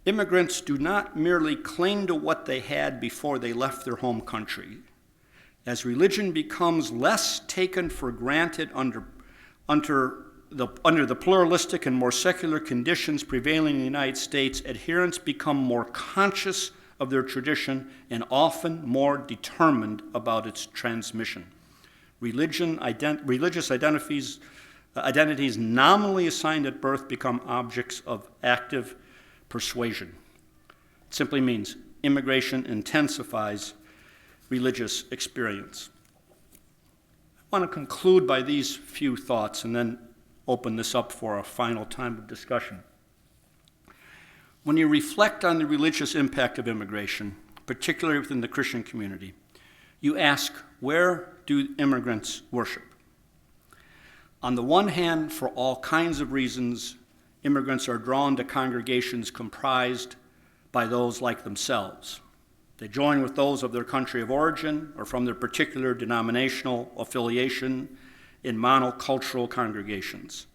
immigrants do not merely cling to what they had before they left their home country. As religion becomes less taken for granted under the pluralistic and more secular conditions prevailing in the United States, adherents become more conscious of their tradition and often more determined about its transmission. Religious identities nominally assigned at birth become objects of active persuasion. It simply means immigration intensifies religious experience. I want to conclude by these few thoughts and then open this up for a final time of discussion. When you reflect on the religious impact of immigration, particularly within the Christian community, you ask, where do immigrants worship? On the one hand, for all kinds of reasons, immigrants are drawn to congregations comprised by those like themselves. They join with those of their country of origin or from their particular denominational affiliation in monocultural congregations.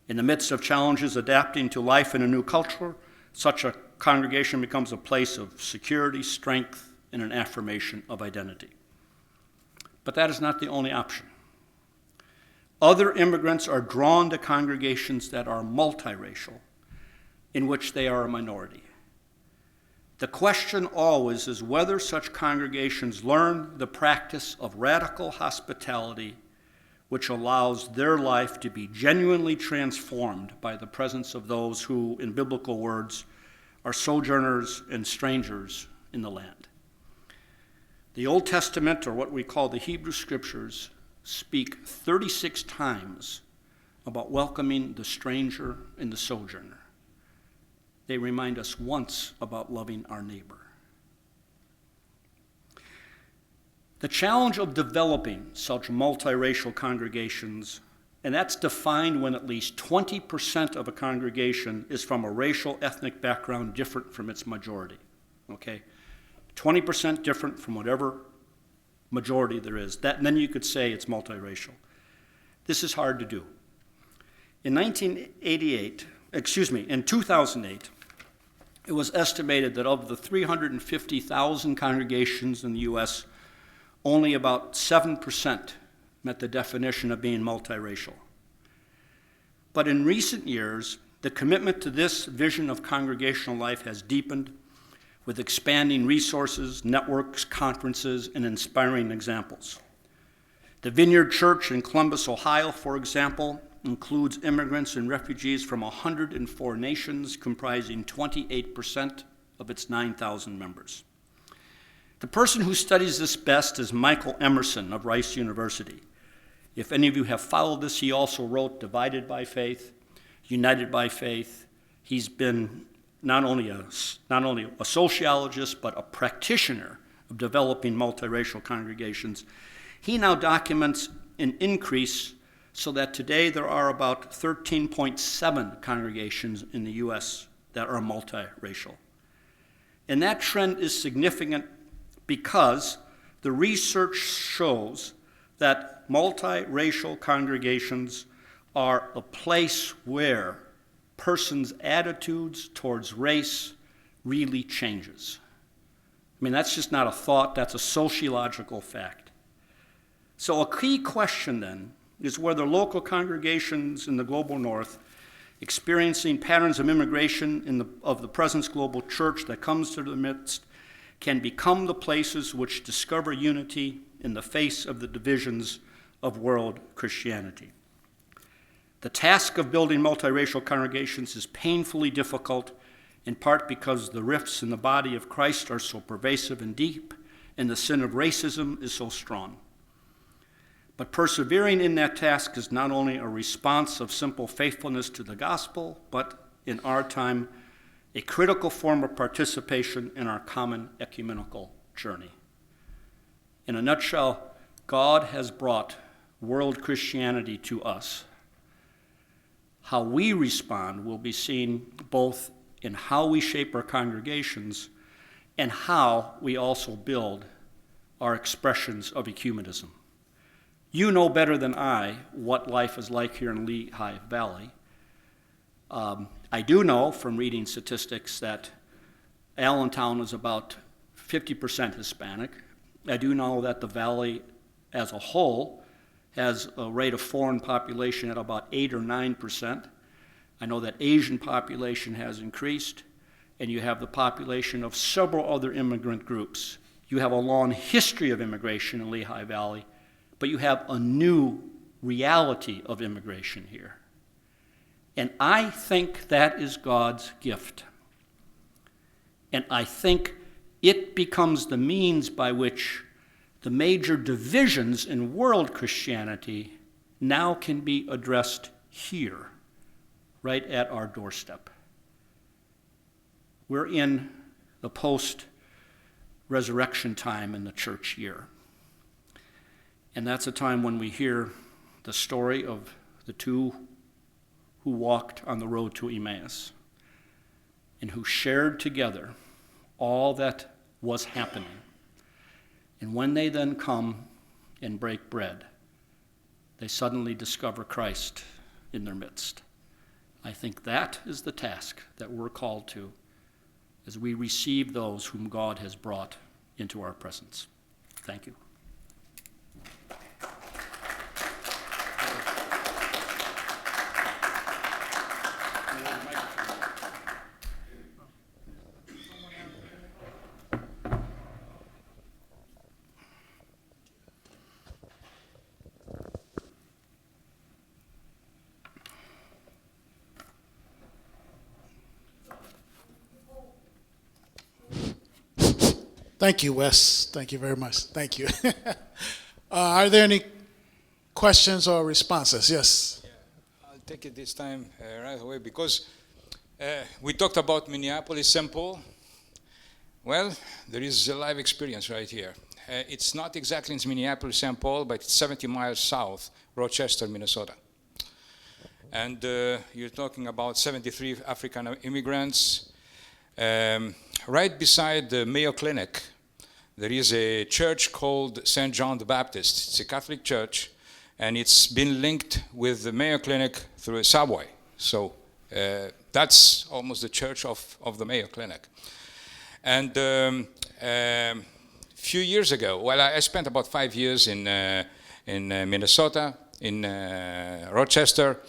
In the midst of challenges adapting to life in a new culture, such a congregation becomes a place of security, strength, and an affirmation of identity. But that is not the only option. Other immigrants are drawn to congregations that are multiracial, in which they are a minority. The question always is whether such congregations learn the practice of radical hospitality, which allows their life to be genuinely transformed by the presence of those who, in biblical words, are sojourners and strangers in the land. The Old Testament, or what we call the Hebrew Scriptures, speak 36 times about welcoming the stranger and the sojourner. They remind us once about loving our neighbor. The challenge of developing such multiracial congregations, and that's defined when at least 20% of a congregation is from a racial ethnic background different from its majority, okay? 20% different from whatever majority there is. And then you could say it's multiracial. This is hard to do. In 2008, it was estimated that of the 350,000 congregations in the U.S., only about 7% met the definition of being multiracial. But in recent years, the commitment to this vision of congregational life has deepened with expanding resources, networks, conferences, and inspiring examples. The Vineyard Church in Columbus, Ohio, for example, includes immigrants and refugees from 104 nations, comprising 28% of its 9,000 members. The person who studies this best is Michael Emerson of Rice University. If any of you have followed this, he also wrote Divided by Faith, United by Faith. He's been not only a sociologist, but a practitioner of developing multiracial congregations. He now documents an increase so that today there are about 13.7 congregations in the U.S. that are multiracial. And that trend is significant, because the research shows that multiracial congregations are a place where persons' attitudes towards race really changes. I mean, that's just not a thought, that's a sociological fact. So a key question then is whether local congregations in the global north experiencing patterns of immigration of the presence global church that comes to their midst can become the places which discover unity in the face of the divisions of world Christianity. The task of building multiracial congregations is painfully difficult, in part because the rifts in the body of Christ are so pervasive and deep, and the sin of racism is so strong. But persevering in that task is not only a response of simple faithfulness to the gospel, but in our time, a critical form of participation in our common ecumenical journey. In a nutshell, God has brought world Christianity to us. How we respond will be seen both in how we shape our congregations and how we also build our expressions of ecumenism. You know better than I what life is like here in Lehigh Valley. I do know from reading statistics that Allentown is about 50% Hispanic. I do know that the valley as a whole has a rate of foreign population at about 8 or 9%. I know that Asian population has increased, and you have the population of several other immigrant groups. You have a long history of immigration in Lehigh Valley, but you have a new reality of immigration here. And I think that is God's gift. And I think it becomes the means by which the major divisions in world Christianity now can be addressed here, right at our doorstep. We're in the post-resurrection time in the church year. And that's a time when we hear the story of the two who walked on the road to Emmaus and who shared together all that was happening. And when they then come and break bread, they suddenly discover Christ in their midst. I think that is the task that we're called to as we receive those whom God has brought into our presence. Thank you. Thank you, Wes. Thank you very much. Thank you. Are there any questions or responses? Yes. Yeah, I'll take it this time right away because we talked about Minneapolis, St. Paul. Well, there is a live experience right here. It's not exactly in Minneapolis, St. Paul, but it's 70 miles south, Rochester, Minnesota. And you're talking about 73 African immigrants. Right beside the Mayo Clinic, there is a church called St. John the Baptist. It's a Catholic church, and it's been linked with the Mayo Clinic through a subway. So that's almost the church of the Mayo Clinic. And a few years ago, well, I spent about 5 years in Minnesota, in Rochester,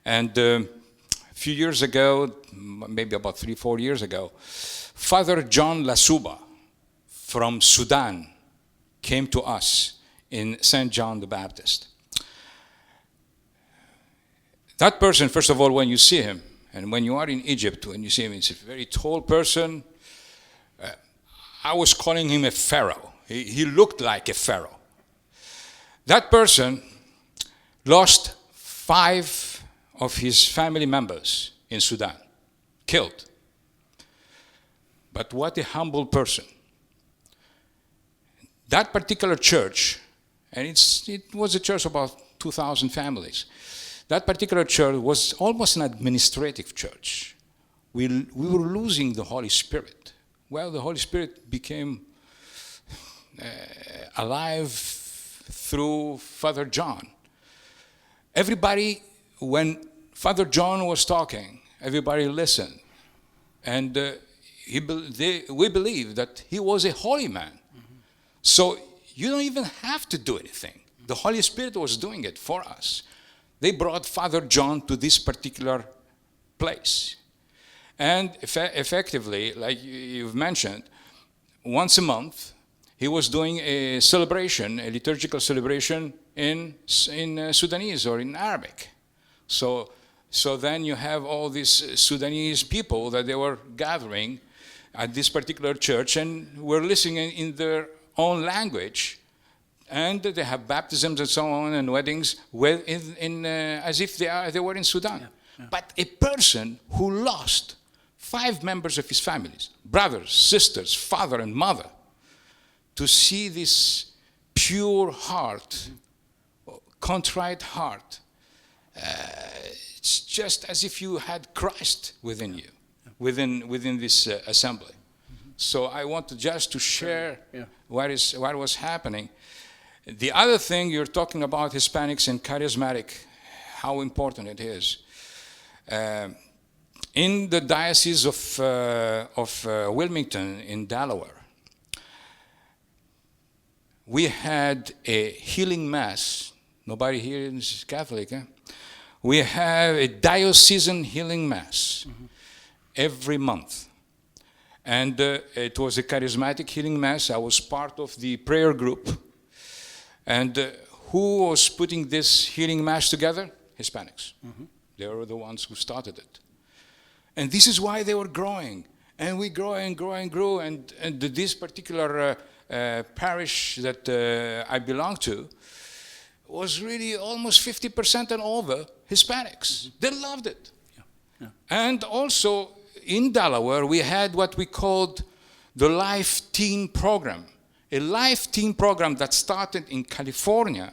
and a few years ago, maybe about 3-4 years ago, Father John Lasuba from Sudan came to us in St. John the Baptist. That person, first of all, when you see him, and when you are in Egypt, when you see him, he's a very tall person. I was calling him a pharaoh. He looked like a pharaoh. That person lost 5 of his family members in Sudan, killed. But what a humble person. That particular church, and it was a church of about 2,000 families. That particular church was almost an administrative church. We were losing the Holy Spirit. Well, the Holy Spirit became alive through Father John. Everybody, when Father John was talking, everybody listened. And we believe that he was a holy man. Mm-hmm. So you don't even have to do anything. The Holy Spirit was doing it for us. They brought Father John to this particular place. And effectively, like you've mentioned, once a month, he was doing a celebration, a liturgical celebration in Sudanese or in Arabic. So then you have all these Sudanese people that they were gathering at this particular church and were listening in their own language. And they have baptisms and so on and weddings as if they were in Sudan. Yeah, yeah. But a person who lost 5 members of his families, brothers, sisters, father and mother, to see this pure heart, contrite heart, it's just as if you had Christ within you, within this assembly. So I want just to share what was happening. The other thing, you're talking about Hispanics and charismatic, how important it is. In the Diocese of Wilmington in Delaware, we had a healing mass. Nobody here is Catholic, eh? We have a diocesan healing mass every month. And it was a charismatic healing mass. I was part of the prayer group. And who was putting this healing mass together? Hispanics. Mm-hmm. They were the ones who started it. And this is why they were growing. And we grew and grew and grew. And this particular parish that I belong to was really almost 50% and over Hispanics. Mm-hmm. They loved it. Yeah. Yeah. And also in Delaware, we had what we called the Life Teen Program. A Life Teen Program that started in California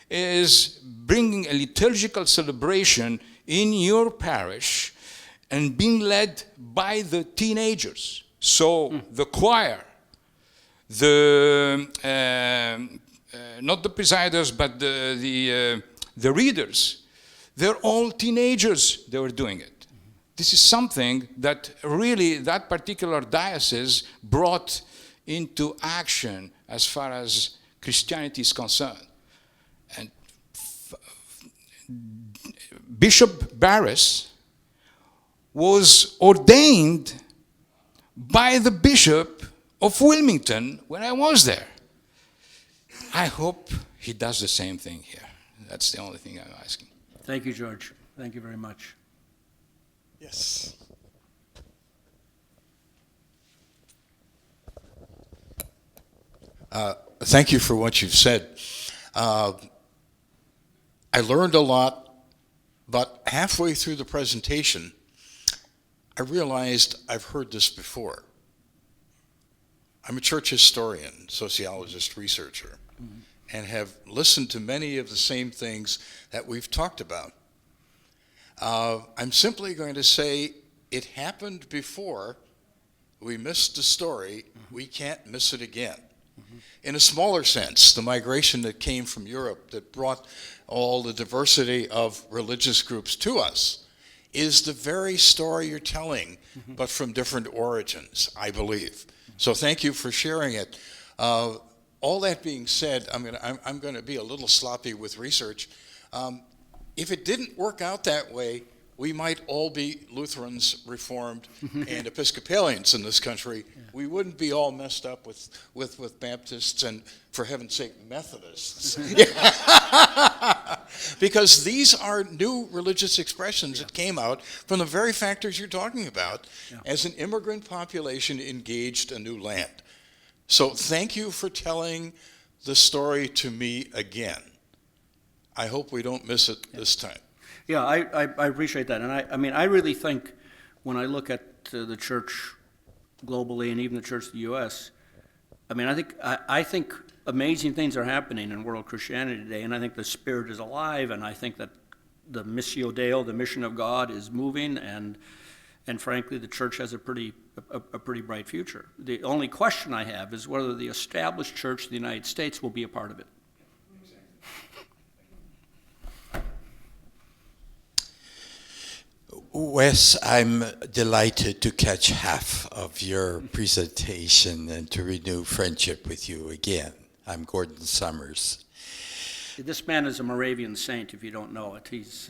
is bringing a liturgical celebration in your parish and being led by the teenagers. So the choir, not the presiders, but the readers, they're all teenagers. They were doing it. This is something that really that particular diocese brought into action as far as Christianity is concerned. And Bishop Barris was ordained by the Bishop of Wilmington when I was there. I hope he does the same thing here. That's the only thing I'm asking. Thank you, George. Thank you very much. Yes. Thank you for what you've said. I learned a lot, but halfway through the presentation, I realized I've heard this before. I'm a church historian, sociologist, researcher, and have listened to many of the same things that we've talked about. I'm simply going to say it happened before. We missed a story. We can't miss it again. In a smaller sense, the migration that came from Europe that brought all the diversity of religious groups to us is the very story you're telling, but from different origins, I believe. So thank you for sharing it. All that being said, I'm going to be a little sloppy with research. If it didn't work out that way, we might all be Lutherans, Reformed, and Episcopalians in this country. Yeah. We wouldn't be all messed up with Baptists and, for heaven's sake, Methodists. Because these are new religious expressions that came out from the very factors you're talking about as an immigrant population engaged a new land. So thank you for telling the story to me again. I hope we don't miss it this time. Yeah, I appreciate that. And I really think when I look at the church globally and even the church of the U.S., I think amazing things are happening in world Christianity today, and I think the Spirit is alive, and I think that the Missio Dei, the mission of God, is moving, and And frankly, the church has a pretty bright future. The only question I have is whether the established church of the United States will be a part of it. Wes, I'm delighted to catch half of your presentation and to renew friendship with you again. I'm Gordon Summers. This man is a Moravian saint, if you don't know it. He's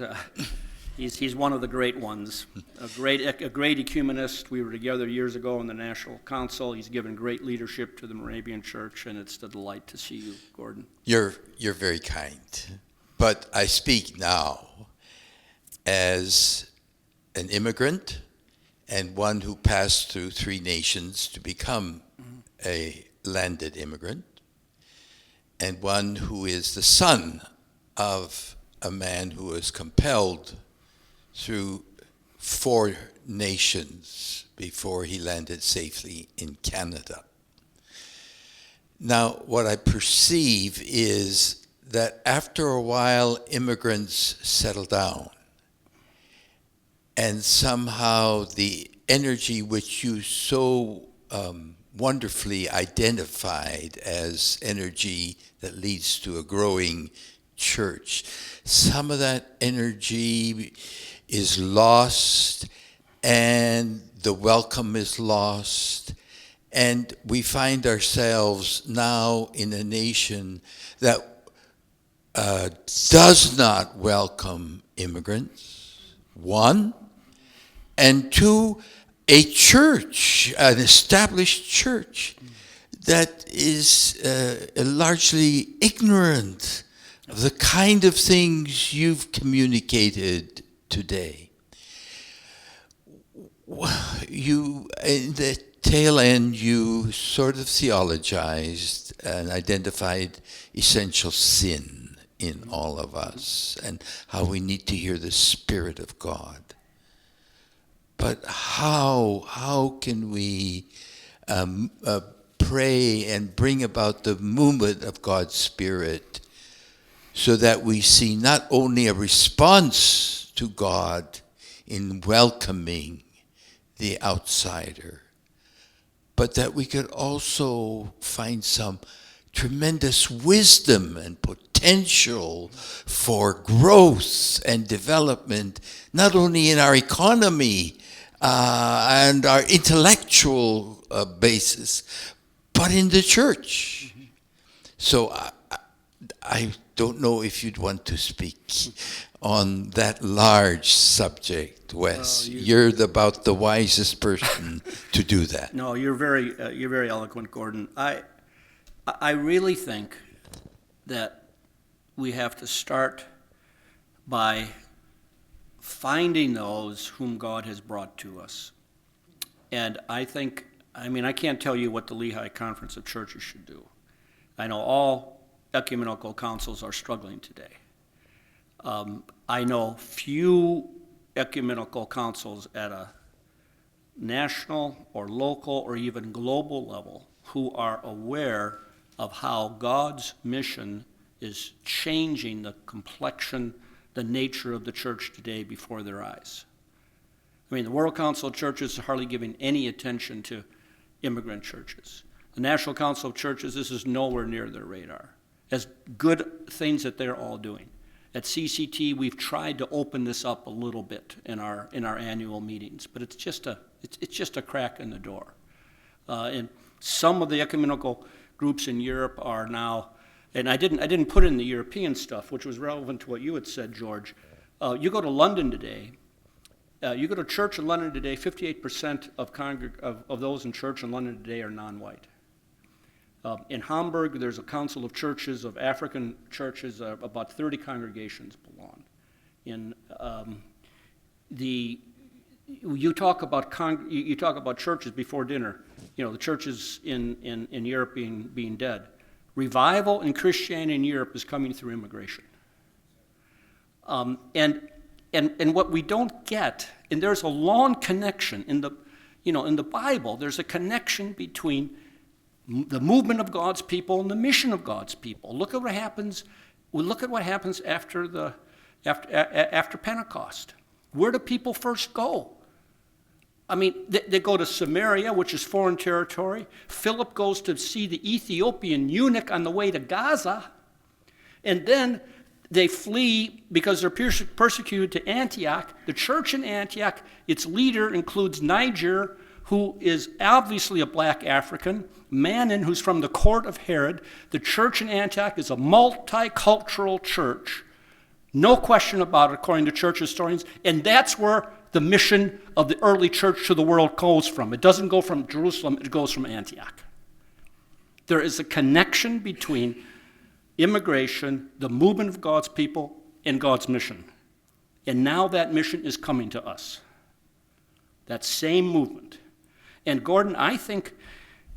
one of the great ones, a great ecumenist. We were together years ago in the National Council. He's given great leadership to the Moravian Church, and it's a delight to see you, Gordon. You're very kind. But I speak now as an immigrant and one who passed through 3 nations to become a landed immigrant, and one who is the son of a man who was compelled through 4 nations before he landed safely in Canada. Now, what I perceive is that after a while, immigrants settle down, and somehow the energy which you so wonderfully identified as energy that leads to a growing church, some of that energy is lost, and the welcome is lost, and we find ourselves now in a nation that does not welcome immigrants, 1, and 2, a church, an established church that is largely ignorant of the kind of things you've communicated today. You, in the tail end, you sort of theologized and identified essential sin in all of us and how we need to hear the Spirit of God. But how can we pray and bring about the movement of God's Spirit so that we see not only a response to God in welcoming the outsider, but that we could also find some tremendous wisdom and potential for growth and development, not only in our economy and our intellectual basis, but in the church. So I don't know if you'd want to speak on that large subject, Wes. You're about the wisest person to do that. No, you're very eloquent, Gordon. I really think that we have to start by finding those whom God has brought to us. And I can't tell you what the Lehigh Conference of Churches should do. I know all ecumenical councils are struggling today. I know few ecumenical councils at a national or local or even global level who are aware of how God's mission is changing the complexion, the nature of the church today before their eyes. I mean, the World Council of Churches is hardly giving any attention to immigrant churches. The National Council of Churches, this is nowhere near their radar. As good things that they're all doing. At CCT, we've tried to open this up a little bit in our annual meetings, but it's just a crack in the door. And some of the ecumenical groups in Europe are now, and I didn't put in the European stuff, which was relevant to what you had said, George. You go to London today. You go to church in London today. 58% of those in church in London today are non-white. In Hamburg, there's a council of churches, of African churches, about 30 congregations belong. You talk about churches before dinner. You know, the churches in Europe being dead. Revival in Christianity in Europe is coming through immigration. And what we don't get, and there's a long connection in the Bible. There's a connection between the movement of God's people and the mission of God's people. Look at what happens. Look at what happens after Pentecost. Where do people first go? I mean, they go to Samaria, which is foreign territory. Philip goes to see the Ethiopian eunuch on the way to Gaza. And then they flee because they're persecuted to Antioch. The church in Antioch, its leader includes Niger, who is obviously a black African, Manon, who's from the court of Herod. The church in Antioch is a multicultural church. No question about it, according to church historians. And that's where the mission of the early church to the world goes from. It doesn't go from Jerusalem, it goes from Antioch. There is a connection between immigration, the movement of God's people, and God's mission. And now that mission is coming to us. That same movement. And Gordon, I think,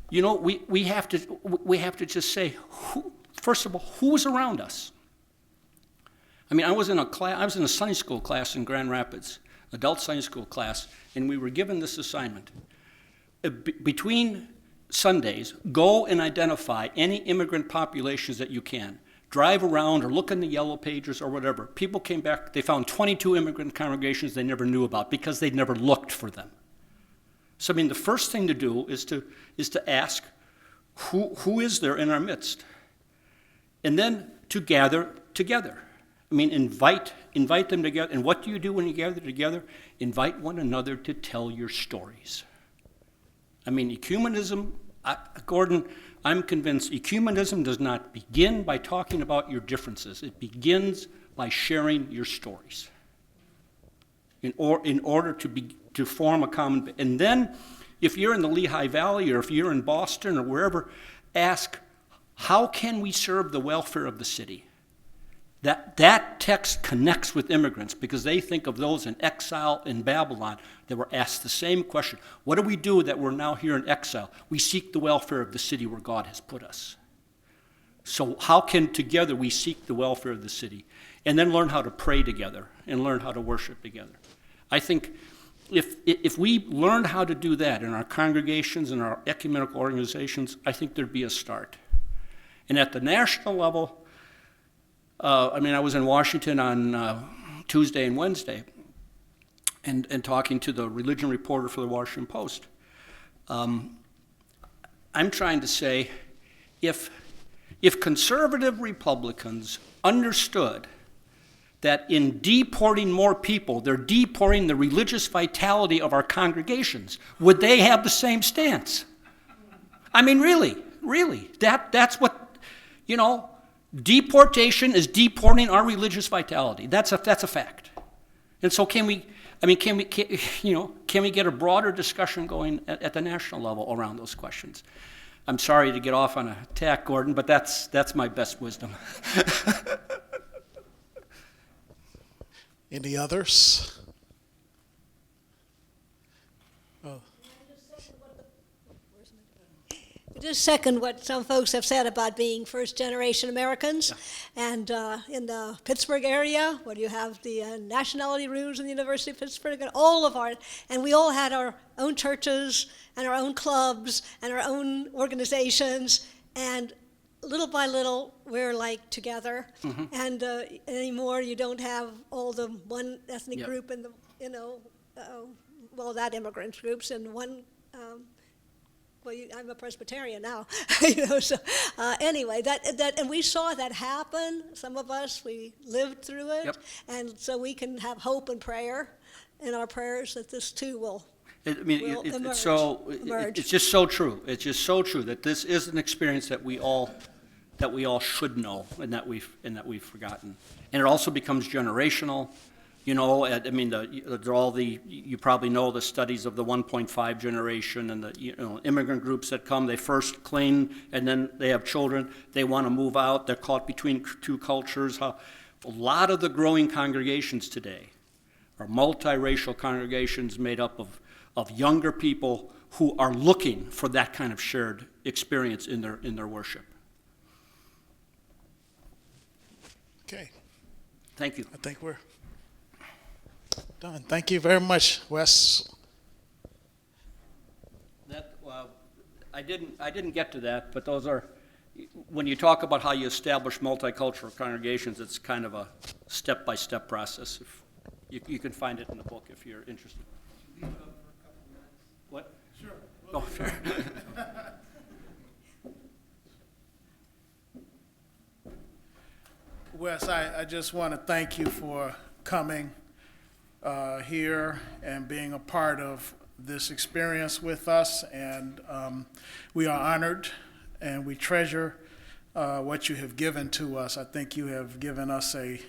you know, we have to just say, first of all, who's around us? I mean, I was in a Sunday school class in Grand Rapids, adult Sunday school class, and we were given this assignment. Between Sundays, go and identify any immigrant populations that you can. Drive around or look in the yellow pages or whatever. People came back, they found 22 immigrant congregations they never knew about because they'd never looked for them. So, I mean, the first thing to do is to ask, who is there in our midst? And then to gather together. I mean, invite them together. And what do you do when you gather together? Invite one another to tell your stories. I mean, ecumenism, Gordon, I'm convinced ecumenism does not begin by talking about your differences. It begins by sharing your stories in order to form a common. And then, if you're in the Lehigh Valley or if you're in Boston or wherever, ask, how can we serve the welfare of the city? That text connects with immigrants because they think of those in exile in Babylon that were asked the same question. What do we do that we're now here in exile? We seek the welfare of the city where God has put us. So how can together we seek the welfare of the city? And then learn how to pray together and learn how to worship together. I think if we learned how to do that in our congregations and our ecumenical organizations, I think there'd be a start. And at the national level, I was in Washington on Tuesday and Wednesday and talking to the religion reporter for the Washington Post. I'm trying to say, if conservative Republicans understood that in deporting more people, they're deporting the religious vitality of our congregations, would they have the same stance? I mean, really, that's what, you know, deportation is deporting our religious vitality. That's a fact. And so can we get a broader discussion going at the national level around those questions? I'm sorry to get off on a tack, Gordon, but that's my best wisdom. Any others? Just second what some folks have said about being first-generation Americans. Yeah. And in the Pittsburgh area, where you have the nationality rooms in the University of Pittsburgh, and we all had our own churches and our own clubs and our own organizations, and little by little, we're like together. Mm-hmm. And anymore, you don't have all the one ethnic group and that immigrant groups and one. I'm a Presbyterian now, anyway, and we saw that happen. Some of us, we lived through it, and so we can have hope and prayer in our prayers that this too will emerge. It's just so true. It's just so true that this is an experience that we all should know and that we've forgotten, and it also becomes generational. You know, you probably know the studies of the 1.5 generation and the immigrant groups that come. They first cling and then they have children. They want to move out. They're caught between two cultures. A lot of the growing congregations today are multiracial congregations made up of younger people who are looking for that kind of shared experience in their worship. Okay. Thank you. I think we're done. Thank you very much, Wes. I didn't get to that, but those are, when you talk about how you establish multicultural congregations, it's kind of a step-by-step process. You can find it in the book if you're interested. What? Sure. Oh, sure. Wes, I just want to thank you for coming here and being a part of this experience with us. And we are honored and we treasure what you have given to us. I think you have given us a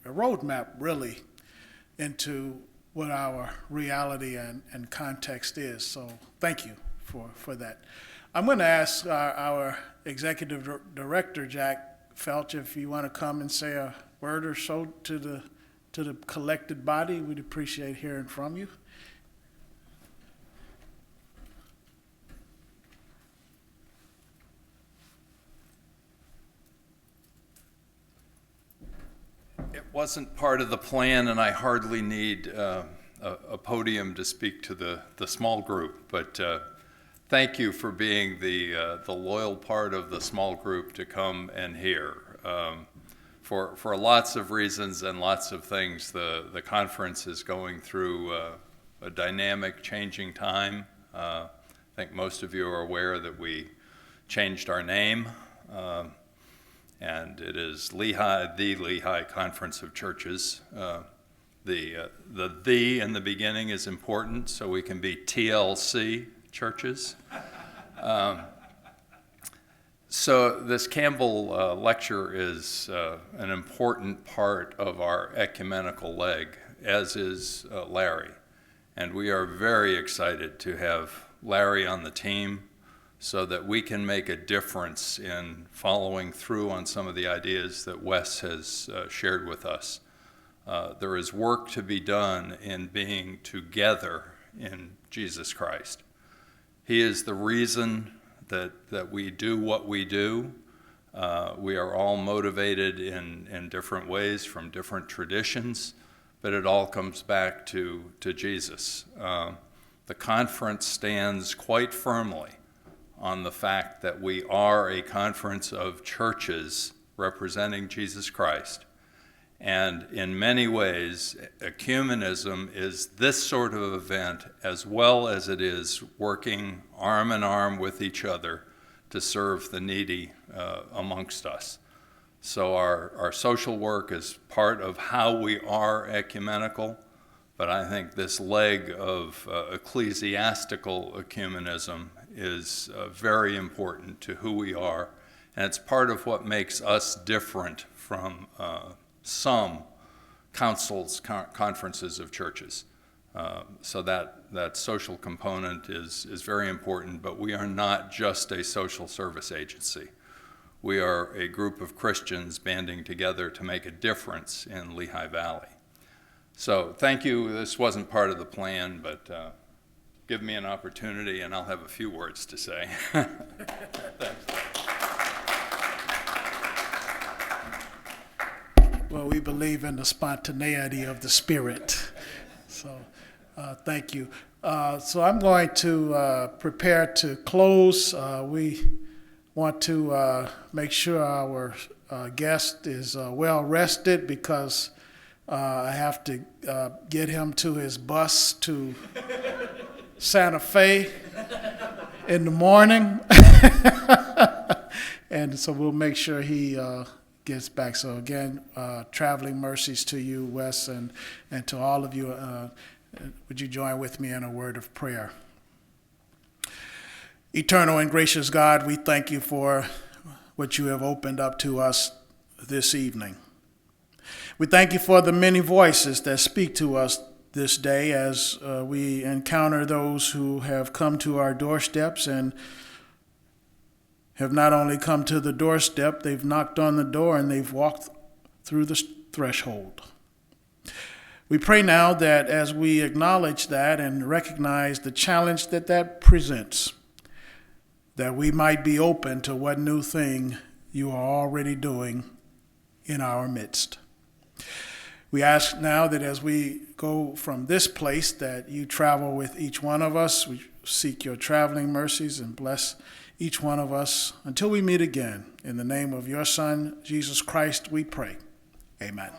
roadmap, really, into what our reality and context is. So thank you for that. I'm going to ask our executive director, Jack Felch, if you want to come and say a word or so to the collected body. We'd appreciate hearing from you. It wasn't part of the plan, and I hardly need a podium to speak to the small group, but thank you for being the loyal part of the small group to come and hear. For lots of reasons and lots of things, the conference is going through a dynamic, changing time. I think most of you are aware that we changed our name, and it is the Lehigh Conference of Churches. The in the beginning is important, so we can be TLC churches. So this Campbell lecture is an important part of our ecumenical leg, as is Larry. And we are very excited to have Larry on the team so that we can make a difference in following through on some of the ideas that Wes has shared with us. There is work to be done in being together in Jesus Christ. He is the reason that we do what we do. We are all motivated in different ways from different traditions, but it all comes back to Jesus. The conference stands quite firmly on the fact that we are a conference of churches representing Jesus Christ. And in many ways, ecumenism is this sort of event as well as it is working arm in arm with each other to serve the needy amongst us. So our social work is part of how we are ecumenical, but I think this leg of ecclesiastical ecumenism is very important to who we are, and it's part of what makes us different from some councils, conferences of churches. So that social component is very important, but we are not just a social service agency. We are a group of Christians banding together to make a difference in Lehigh Valley. So thank you. This wasn't part of the plan, but give me an opportunity and I'll have a few words to say. Thanks. Well, we believe in the spontaneity of the Spirit. So thank you. So I'm going to prepare to close. We want to make sure our guest is well rested because I have to get him to his bus to Santa Fe in the morning. And so we'll make sure he gets back. So again, traveling mercies to you, Wes, and to all of you. Would you join with me in a word of prayer? Eternal and gracious God, we thank you for what you have opened up to us this evening. We thank you for the many voices that speak to us this day as we encounter those who have come to our doorsteps and have not only come to the doorstep, they've knocked on the door and they've walked through the threshold. We pray now that as we acknowledge that and recognize the challenge that presents, that we might be open to what new thing you are already doing in our midst. We ask now that as we go from this place, that you travel with each one of us. We seek your traveling mercies and bless each one of us until we meet again. In the name of your Son, Jesus Christ, we pray. Amen.